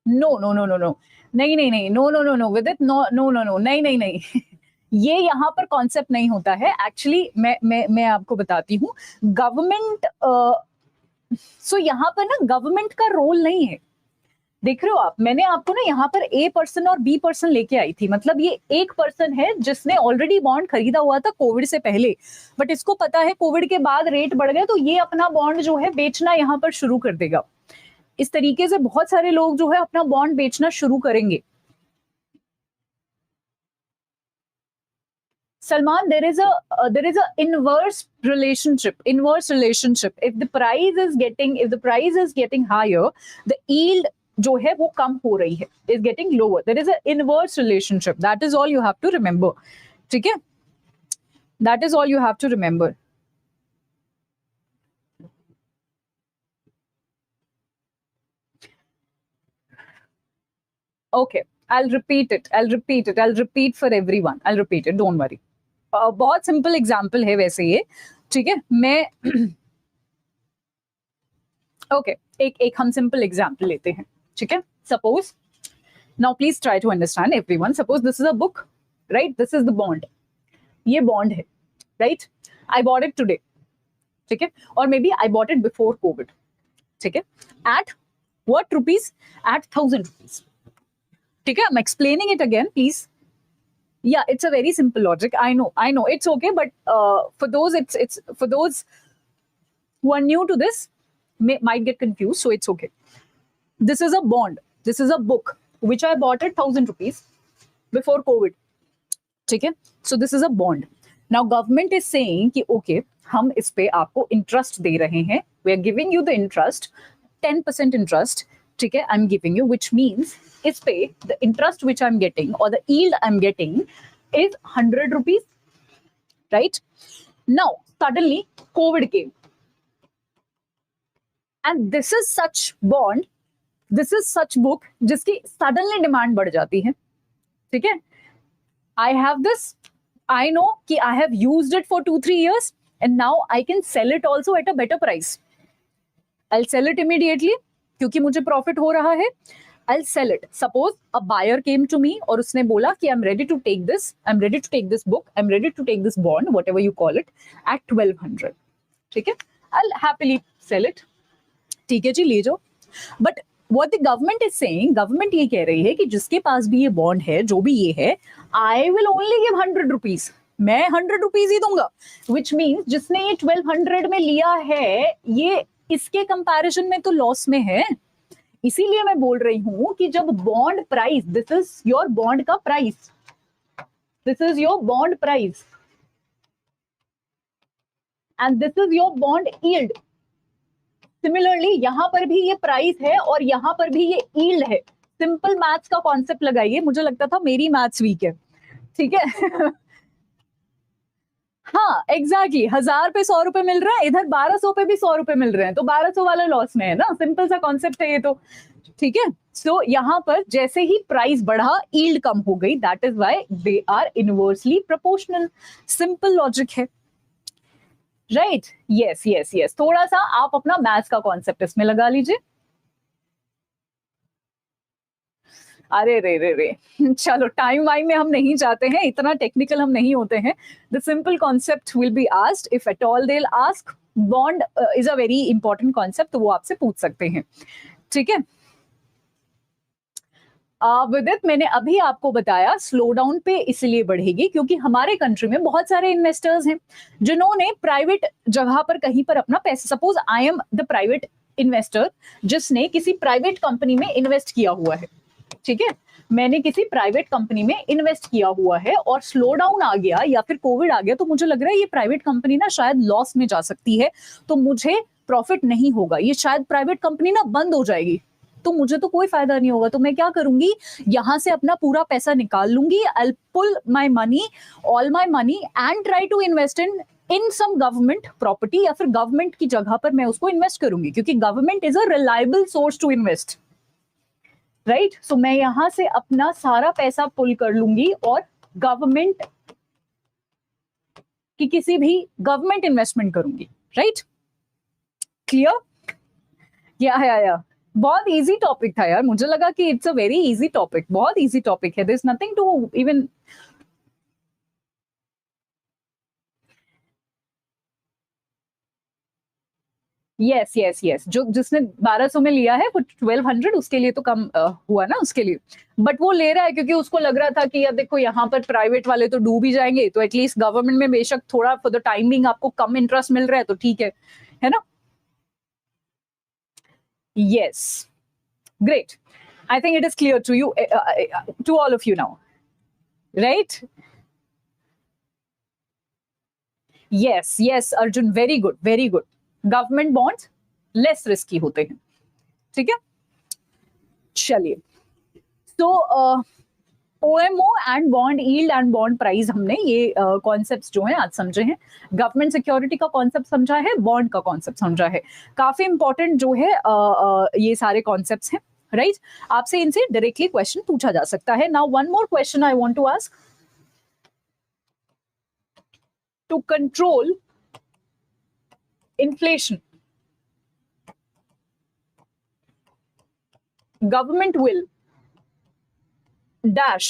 No, नहीं, no, with it, no, नहीं. ये यहाँ पर कॉन्सेप्ट नहीं होता है. एक्चुअली मैं आपको बताती हूँ. गवर्नमेंट सो यहाँ पर ना गवर्नमेंट का रोल नहीं है. देख रहे हो आप, मैंने आपको ना यहाँ पर ए पर्सन और बी पर्सन लेके आई थी. मतलब ये एक पर्सन है जिसने ऑलरेडी बॉन्ड खरीदा हुआ था कोविड से पहले, बट इसको पता है कोविड के बाद रेट बढ़ गए, तो ये अपना बॉन्ड जो है बेचना यहाँ पर शुरू कर देगा. इस तरीके से बहुत सारे लोग जो है अपना बॉन्ड बेचना शुरू करेंगे. Salman, there is a inverse relationship. If the price is getting higher, the yield जो है वो कम हो रही है, is getting lower. There is an inverse relationship. That is all you have to remember. ठीक है? That is all you have to remember. Okay, I'll repeat for everyone. I'll repeat it. Don't worry. बहुत simple example है वैसे ये. ठीक है, मैं okay, एक हम सिंपल एग्जाम्पल लेते हैं, ठीक है. Suppose, now please try to understand everyone. Suppose this is a book, right? This is the bond. ये बॉन्ड है, right? I bought it today, ठीक है, और maybe I bought it before Covid, ठीक है, at what rupees? At 1000 rupees, ठीक है. I am explaining it again, please. Yeah, it's a very simple logic. I know, it's okay, but for those, it's for those who are new to this, might get confused, so it's okay. This is a bond. This is a book which I bought at 1000 rupees before COVID. ठीक है. So this is a bond. Now government is saying कि okay, हम इस पे आपको interest दे रहे हैं. We are giving you the interest, 10% interest. ठीक है, I'm giving you, which means इस पे the interest which I'm getting or the yield I'm getting is 100 rupees, right? Now suddenly COVID came, and this is such bond, this is such book जिसकी suddenly demand बढ़ जाती है, ठीक है. I have this, I know कि I have used it for 2-3 years and now I can sell it also at a better price. I'll sell it immediately क्योंकि मुझे profit हो रहा है. I'll sell it. Suppose a buyer came to me और उसने बोला कि I'm ready to take this, I'm ready to take this book, I'm ready to take this bond, whatever you call it, at 1200. ठीक है, I'll happily sell it. ठीक है जी, ले जाओ. But what the government is saying, government ये कह रही है कि जिसके पास भी ये बॉन्ड है, जो भी ये है, I will only give 100 rupees. मैं 100 rupees ही दूंगा. Which means जिसने ये 1200 में लिया है, ये इसके कंपैरिजन में तो लॉस में है. इसीलिए मैं बोल रही हूं कि जब bond price, this is your bond का price, this is your bond price and this is your bond yield. Similarly यहां पर भी ये प्राइस है और यहां पर भी ये यील्ड है. सिंपल मैथ्स का कॉन्सेप्ट लगाइए. मुझे लगता था मेरी मैथ्स वीक है, ठीक है. हाँ एग्जैक्टली, 1000 पे 100 रुपए मिल रहा है, इधर 1200 पे भी 100 रुपए मिल रहे हैं, तो 1200 वाला लॉस में है ना. सिंपल सा कॉन्सेप्ट है ये तो, ठीक है. सो यहाँ पर जैसे ही प्राइस बढ़ा, यील्ड कम हो गई. That is why they are inversely proportional. Simple logic है, राइट? Yes yes yes. थोड़ा सा आप अपना मैथ्स का कॉन्सेप्ट इसमें लगा लीजिए. अरे रे रे रे, चलो टाइम वाइम में हम नहीं जाते हैं, इतना टेक्निकल हम नहीं होते हैं. The simple concept will be asked, if at all they will ask. Bond is a very important concept, तो वो आपसे पूछ सकते हैं, ठीक है. विदित, मैंने अभी आपको बताया स्लो डाउन पे इसलिए बढ़ेगी क्योंकि हमारे कंट्री में बहुत सारे इन्वेस्टर्स हैं जिन्होंने प्राइवेट जगह पर कहीं पर अपना पैसा, suppose I am the private investor जिसने किसी प्राइवेट कंपनी में इन्वेस्ट किया हुआ है, ठीक है. मैंने किसी प्राइवेट कंपनी में इन्वेस्ट किया हुआ है और स्लो डाउन आ गया या फिर कोविड आ गया, तो मुझे लग रहा है ये प्राइवेट कंपनी ना शायद लॉस में जा सकती है, तो मुझे प्रॉफिट नहीं होगा, ये शायद प्राइवेट कंपनी ना बंद हो जाएगी, तो मुझे तो कोई फायदा नहीं होगा. तो मैं क्या करूंगी, यहां से अपना पूरा पैसा निकाल लूंगी. I pull my money, all my money, and try to invest in some government property, या फिर गवर्नमेंट की जगह पर मैं उसको इन्वेस्ट करूंगी क्योंकि government is a reliable source to invest, right? So मैं यहां से अपना सारा पैसा पुल कर लूंगी और गवर्नमेंट की किसी भी गवर्नमेंट इन्वेस्टमेंट करूंगी, राइट? क्लियर? या बहुत इजी टॉपिक था यार, मुझे लगा कि it's a very easy topic. बहुत इजी टॉपिक है, there is nothing to even. Yes yes yes, जो जिसने 1200 में लिया है वो 1200, उसके लिए तो कम हुआ ना उसके लिए. बट वो ले रहा है क्योंकि उसको लग रहा था कि यार देखो यहाँ पर प्राइवेट वाले तो डूब ही जाएंगे, तो एटलीस्ट गवर्नमेंट में बेशक थोड़ा फॉर द टाइमिंग आपको कम इंटरेस्ट मिल रहा है, तो ठीक है ना. Yes, great. I think it is clear to you, to all of you now, right? Yes, yes, Arjun, very good, very good. Government bonds less risky होते हैं, ठीक है. चलिए, तो OMO and bond yield and bond price, हमने ये concepts जो हैं आज समझे हैं. गवर्नमेंट सिक्योरिटी का कॉन्सेप्ट समझा है, बॉन्ड का कॉन्सेप्ट समझा है. काफी इंपॉर्टेंट जो है ये सारे कॉन्सेप्ट्स हैं, राइट? आपसे इनसे डायरेक्टली क्वेश्चन पूछा जा सकता है. Now one more question I want to ask. To control inflation, government will dash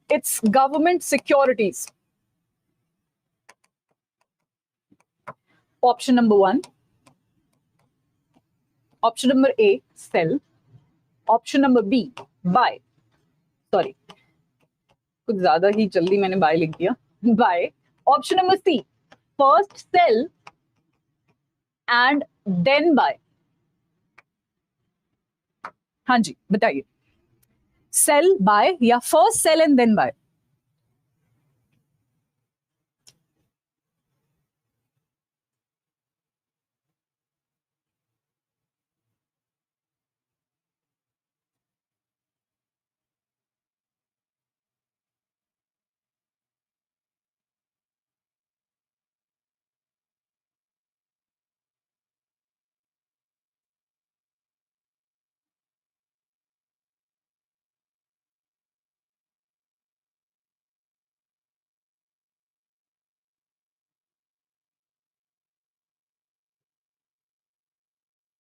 its government securities. Option number 1. Option number A, sell. Option number B, buy. Sorry, कुछ ज्यादा ही जल्दी मैंने buy लिख दिया. Buy. Option number C, first sell and then buy. हाँ जी, बताइए. Sell, buy या first sell and then buy?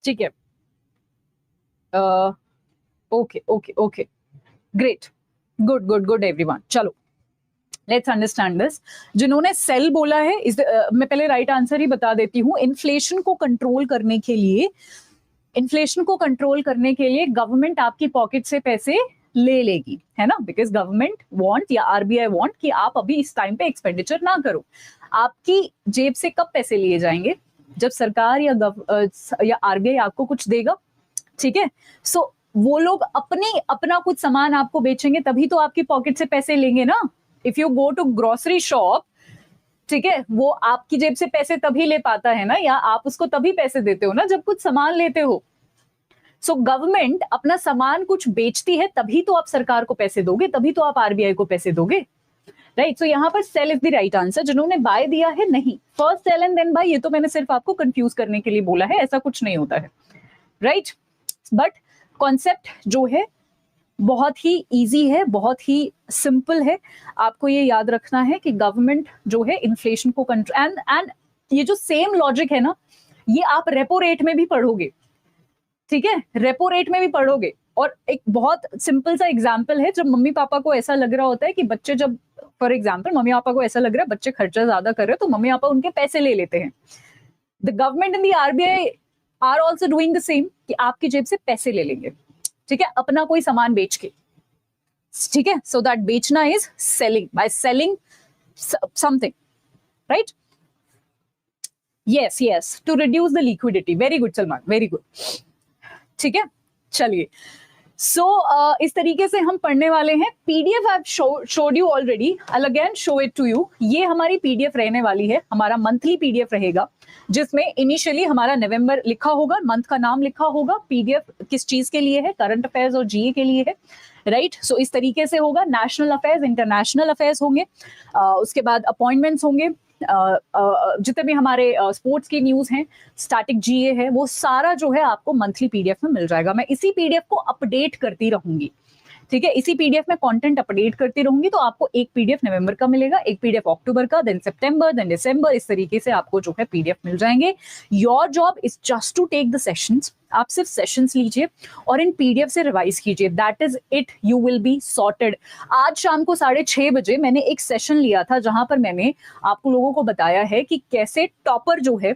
ठीक है. Okay okay okay, great, good good good everyone. चलो लेट्स अंडरस्टैंड दिस. जिन्होंने सेल बोला है मैं पहले राइट आंसर ही बता देती हूँ. इन्फ्लेशन को कंट्रोल करने के लिए गवर्नमेंट आपकी पॉकेट से पैसे ले लेगी, है ना, बिकॉज गवर्नमेंट वांट या आरबीआई वांट कि आप अभी इस टाइम पे एक्सपेंडिचर ना करो. आपकी जेब से कब पैसे लिए जाएंगे? जब सरकार या आरबीआई आपको कुछ देगा. ठीक है, सो वो लोग अपना कुछ सामान आपको बेचेंगे तभी तो आपकी पॉकेट से पैसे लेंगे ना. If you go to grocery shop, ठीक है, वो आपकी जेब से पैसे तभी ले पाता है ना, या आप उसको तभी पैसे देते हो ना जब कुछ सामान लेते हो. सो गवर्नमेंट अपना सामान कुछ बेचती है तभी तो आप सरकार को पैसे दोगे, तभी तो आप आरबीआई को पैसे दोगे, राइट. सो यहाँ पर sell is the right answer. जिन्होंने बाय दिया है, नहीं, first sell and then buy, ये तो मैंने सिर्फ आपको कंफ्यूज करने के लिए बोला है, ऐसा कुछ नहीं होता है, राइट. बट कॉन्सेप्ट जो है बहुत ही इजी है, बहुत ही सिंपल है. आपको ये याद रखना है कि गवर्नमेंट जो है इन्फ्लेशन को कंट्रोल एंड ये जो सेम लॉजिक है ना, ये आप रेपो रेट में भी पढ़ोगे. ठीक है, रेपो रेट में भी पढ़ोगे. और एक बहुत सिंपल सा एग्जांपल है, जब मम्मी पापा को ऐसा लग रहा होता है कि बच्चे, जब फॉर एग्जांपल मम्मी पापा को ऐसा लग रहा है बच्चे खर्चा ज्यादा कर रहे हैं, तो मम्मी पापा उनके पैसे ले लेते हैं. The government and the RBI are also doing the same, कि आपकी जेब से पैसे ले लेंगे, ठीक है, अपना कोई सामान बेच के. ठीक है, सो दैट बेचना is selling, by selling something, right. Yes yes, to reduce the liquidity. Very good Salman, very good. ठीक है, चलिए. सो इस तरीके से हम पढ़ने वाले हैं. PDF I have showed you already, I will again show it to you. ये हमारी पीडीएफ रहने वाली है, हमारा मंथली पीडीएफ रहेगा, जिसमें इनिशियली हमारा नवंबर लिखा होगा, मंथ का नाम लिखा होगा. पीडीएफ किस चीज के लिए है? करंट अफेयर्स और जीए के लिए है, राइट. सो इस तरीके से होगा. नेशनल अफेयर्स, इंटरनेशनल अफेयर्स होंगे, उसके बाद अपॉइंटमेंट्स होंगे, जितने भी हमारे स्पोर्ट्स की न्यूज हैं, स्टैटिक जीए है, वो सारा जो है आपको मंथली पीडीएफ में मिल जाएगा. मैं इसी पीडीएफ को अपडेट करती रहूंगी, ठीक है, इसी पीडीएफ में कंटेंट अपडेट करती रहूंगी. तो आपको एक पीडीएफ नवंबर का मिलेगा, एक पीडीएफ अक्टूबर का, देन सितंबर, देन दिसंबर, इस तरीके से आपको जो है पीडीएफ मिल जाएंगे. Your job is just to take the sessions. आप सिर्फ सेशंस लीजिए और इन पीडीएफ से रिवाइज कीजिए. That is it, you will be sorted. आज शाम को 6:30 बजे मैंने एक सेशन लिया था, जहां पर मैंने आपको लोगों को बताया है कि कैसे टॉपर जो है,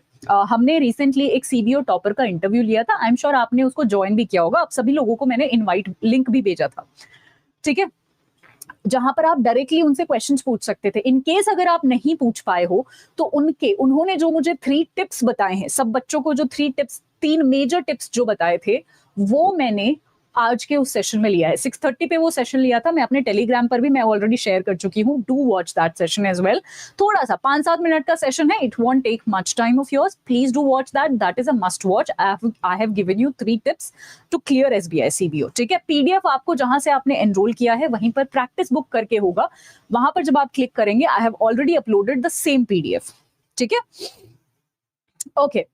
हमने रिसेंटली एक सीबीओ टॉपर का इंटरव्यू लिया था. आई एम श्योर आपने उसको ज्वाइन भी किया होगा. आप सभी लोगों को मैंने इनवाइट लिंक भी भेजा था, ठीक है, जहां पर आप डायरेक्टली उनसे क्वेश्चंस पूछ सकते थे. इन केस अगर आप नहीं पूछ पाए हो तो उन्होंने जो मुझे 3 टिप्स बताए हैं, सब बच्चों को जो 3 मेजर टिप्स जो बताए थे, वो मैंने आज के उस सेशन में लिया है. 6:30 पे वो सेशन लिया था. मैं अपने टेलीग्राम पर भी मैं ऑलरेडी शेयर कर चुकी हूँ. Do watch that session as well. थोड़ा सा 5-7 मिनट का सेशन है. It won't take much time of yours. Please do watch that. That is a must watch. I have given you 3 tips to clear SBI CBO. ठीक है, PDF आपको जहां से आपने एनरोल किया है वहीं पर प्रैक्टिस बुक करके होगा. वहां पर जब आप क्लिक करेंगे, आई have already uploaded the same PDF. ठीक है, okay.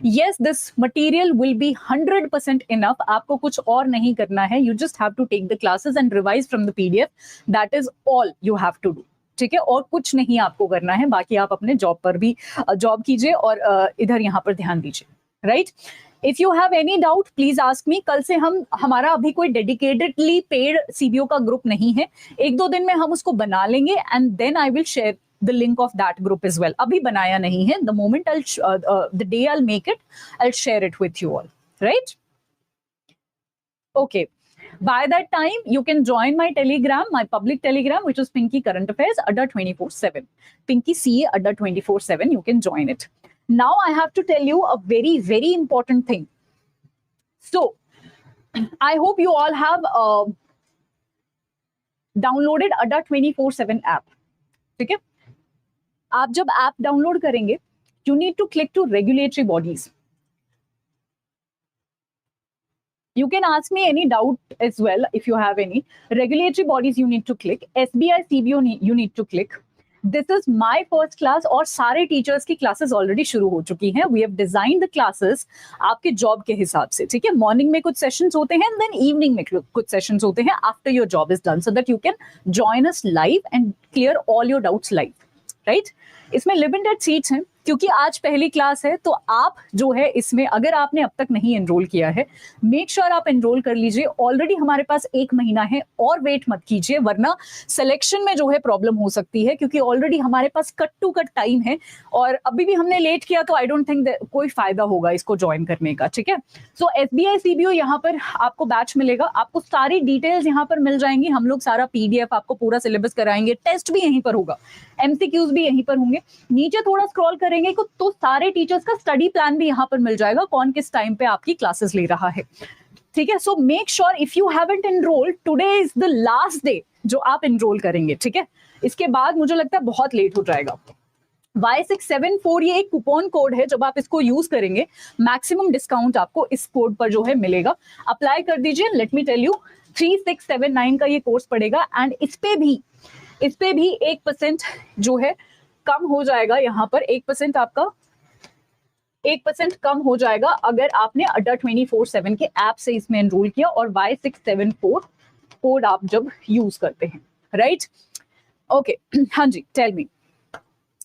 Yes, this material will be 100% enough. आपको कुछ और नहीं करना है. You just have to take the classes and revise from the PDF. That is all you have to do. ठीक है, और कुछ नहीं आपको करना है. बाकी आप अपने जॉब पर भी जॉब कीजिए और इधर यहाँ पर ध्यान दीजिए, right. If you have any doubt please ask me. कल से हमारा अभी कोई डेडिकेटेडली पेड सीबीओ का ग्रुप नहीं है. 1-2 दिन में हम उसको बना लेंगे and then I will share the link of that group as well. अभी बनाया नहीं है. The moment the day I'll make it, I'll share it with you all. Right? Okay. By that time, you can join my Telegram, my public Telegram, which is Pinky Current Affairs Adda 24/7. Pinky CA Adda 24/7. You can join it. Now I have to tell you a very, very important thing. So, I hope you all have downloaded Adda 24/7 app. ठीक है? आप जब app download करेंगे, you need to click to regulatory bodies. You can ask me any doubt as well if you have any. Regulatory bodies you need to click. SBI CBO you need to click. This is my first class और सारे teachers की classes already शुरू हो चुकी हैं. We have designed the classes आपके job के हिसाब से. ठीक है, मॉर्निंग में कुछ सेशंस होते हैं, देन इवनिंग में कुछ सेशंस होते हैं after your job is done, so that you can join us live and clear all your doubts live. Right? इसमें लिमिटेड सीट्स हैं क्योंकि आज पहली क्लास है, तो आप जो है इसमें अगर आपने अब तक नहीं एनरोल किया है, मेक श्योर आप एनरोल कर लीजिए. ऑलरेडी हमारे पास 1 महीना है और वेट मत कीजिए, वरना सिलेक्शन में जो है प्रॉब्लम हो सकती है, क्योंकि ऑलरेडी हमारे पास कट टू कट टाइम है और अभी भी हमने लेट किया तो आई डोंट थिंक कोई फायदा होगा इसको ज्वाइन करने का. ठीक है, सो SBI CBO यहाँ पर आपको बैच मिलेगा, आपको सारी डिटेल्स यहाँ पर मिल जाएंगी. हम लोग सारा PDF आपको पूरा सिलेबस कराएंगे, टेस्ट भी यहीं पर होगा, MCQs भी यहीं पर होंगे. नीचे थोड़ा स्क्रॉल करेंगे तो सारे टीचर्स का स्टडी प्लान भी यहाँ पर मिल जाएगा, कौन किस टाइम पे आपकी क्लासेस ले रहा है. ठीक है, so make sure if you haven't enrolled, today is the last day जो आप एनरोल करेंगे. ठीक है, इसके बाद मुझे लगता है बहुत लेट हो जाएगा. Y674 ये एक कूपन कोड है, जब आप इसको यूज करेंगे मैक्सिमम डिस्काउंट आपको इस कोड पर जो है मिलेगा. अप्लाई कर दीजिए. लेट मी टेल यू, 3679 का ये कोर्स पड़ेगा एंड इस पे भी 1% जो है कम हो जाएगा. यहाँ पर 1% आपका 1% कम हो जाएगा अगर आपने अड्डा 24/7 के ऐप से इसमें एनरोल किया और Y674 कोड आप जब यूज करते हैं. राइट? ओके, हाँ जी, टेल मी.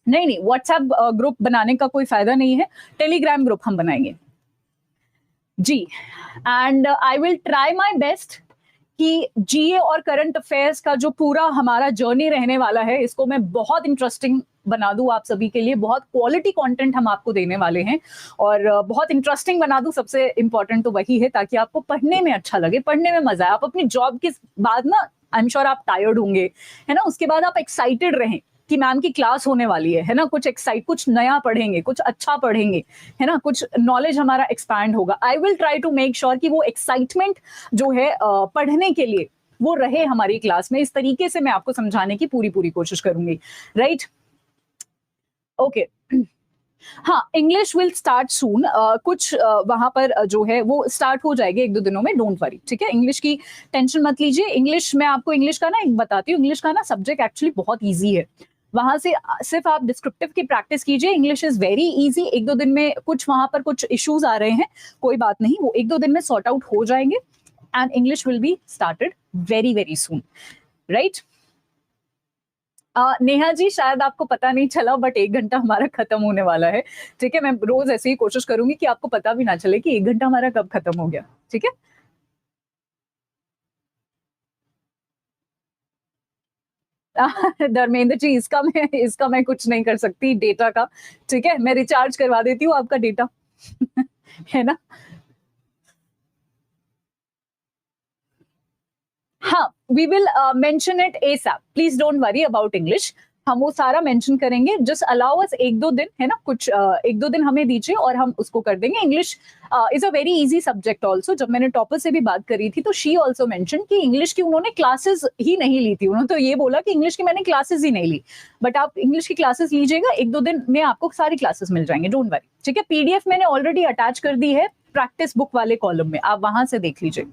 नहीं, व्हाट्सएप ग्रुप बनाने का कोई फायदा नहीं है, टेलीग्राम ग्रुप हम बनाएंगे जी. And I will try my best कि GA और करंट अफेयर्स का जो पूरा हमारा जर्नी रहने वाला है, इसको मैं बहुत इंटरेस्टिंग बना दूं आप सभी के लिए. बहुत क्वालिटी कंटेंट हम आपको देने वाले हैं और बहुत इंटरेस्टिंग बना दूं. सबसे इंपॉर्टेंट तो वही है, ताकि आपको पढ़ने में अच्छा लगे, पढ़ने में मजा आए. आप अपनी जॉब के बाद ना, आई एम श्योर आप टायर्ड होंगे, है ना, उसके बाद आप एक्साइटेड रहें कि मैम की क्लास होने वाली है ना, कुछ नया पढ़ेंगे, कुछ अच्छा पढ़ेंगे, है ना, कुछ नॉलेज हमारा एक्सपैंड होगा. I will try to make sure कि वो एक्साइटमेंट जो है पढ़ने के लिए वो रहे हमारी क्लास में. इस तरीके से मैं आपको समझाने की पूरी कोशिश करूंगी. राइट? ओके, हाँ, इंग्लिश विल स्टार्ट सून. कुछ वहां पर जो है वो स्टार्ट हो जाएगी 1-2 दिनों में, डोंट वरी. ठीक है, इंग्लिश की टेंशन मत लीजिए. इंग्लिश मैं आपको इंग्लिश का ना एक बताती हूँ. इंग्लिश का ना सब्जेक्ट एक्चुअली बहुत ईजी है. वहां से सिर्फ आप डिस्क्रिप्टिव की प्रैक्टिस कीजिए. English is very easy. 1-2 दिन में कुछ वहां पर कुछ इश्यूज आ रहे हैं, कोई बात नहीं, वो 1-2 दिन में सॉर्ट आउट हो जाएंगे and English will be started very soon. Right? Neha ji, शायद आपको पता नहीं चला, बट 1 घंटा हमारा खत्म होने वाला है. ठीक है, मैं रोज ऐसे ही कोशिश करूंगी कि आपको पता भी ना चले कि 1 घंटा हमारा कब खत्म हो गया. ठीक है, धर्मेंद्र जी, इसका मैं कुछ नहीं कर सकती, डेटा का. ठीक है, मैं रिचार्ज करवा देती हूँ आपका डेटा. है ना? हाँ, we will mention it ASAP. Please don't worry about English. हम वो सारा मेंशन करेंगे. जस्ट अलाउ अस 1-2 दिन, है ना, कुछ 1-2 दिन हमें दीजिए और हम उसको कर देंगे. English is a very easy subject also. जब मैंने टॉपर से भी बात करी थी तो शी ऑल्सो मेंशन कि इंग्लिश की उन्होंने क्लासेस ही नहीं ली थी. उन्होंने तो ये बोला कि इंग्लिश की मैंने क्लासेस ही नहीं ली, बट आप इंग्लिश की क्लासेस लीजिएगा, 1-2 दिन में आपको सारी क्लासेस मिल जाएंगे, डोंट वरी. ठीक है, PDF मैंने ऑलरेडी अटैच कर दी है प्रैक्टिस बुक वाले कॉलम में, आप वहां से देख लीजिए.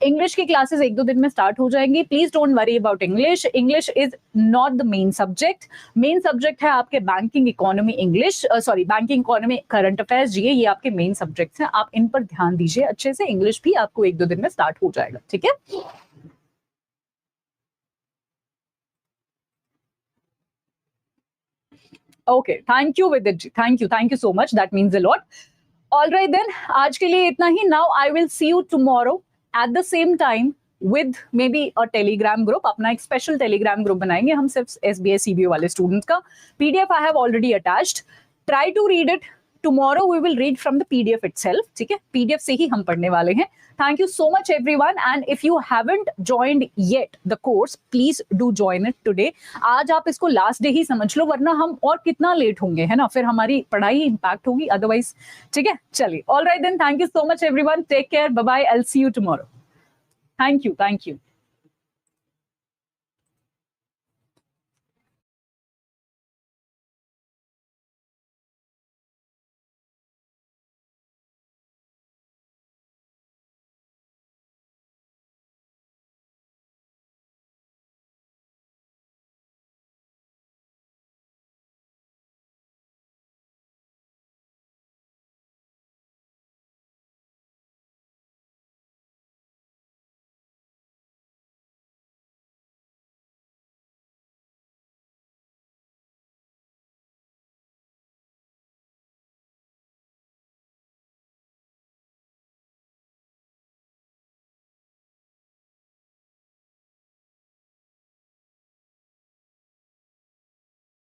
इंग्लिश की क्लासेस 1-2 दिन में स्टार्ट हो जाएंगी. Please don't worry about English. English is not the main subject. Main subject है आपके banking economy English, banking economy, current affairs, GA, ये आपके मेन सब्जेक्ट्स हैं. आप इन पर ध्यान दीजिए अच्छे से. इंग्लिश भी आपको 1-2 दिन में स्टार्ट हो जाएगा. ठीक है, okay, thank you Vidit ji, thank you so much, that means a lot. Alright then, आज के लिए इतना ही. Now I will see you tomorrow at the same time with maybe a Telegram group. अपना एक स्पेशल टेलीग्राम ग्रुप बनाएंगे हम सिर्फ SBA CBA वाले स्टूडेंट्स का. PDF I have already attached. Try to read it. Tomorrow we will read from the PDF itself. ठीक है, PDF से ही हम पढ़ने वाले हैं. Thank you so much everyone, and if you haven't joined yet the course, please do join it today. आज आप इसको लास्ट डे ही समझ लो, वरना हम और कितना लेट होंगे, है ना, फिर हमारी पढ़ाई इम्पैक्ट होगी अदरवाइज. ठीक है, चलिए. All right then, thank you so much everyone. Take care, bye bye. I will see you tomorrow. Thank you.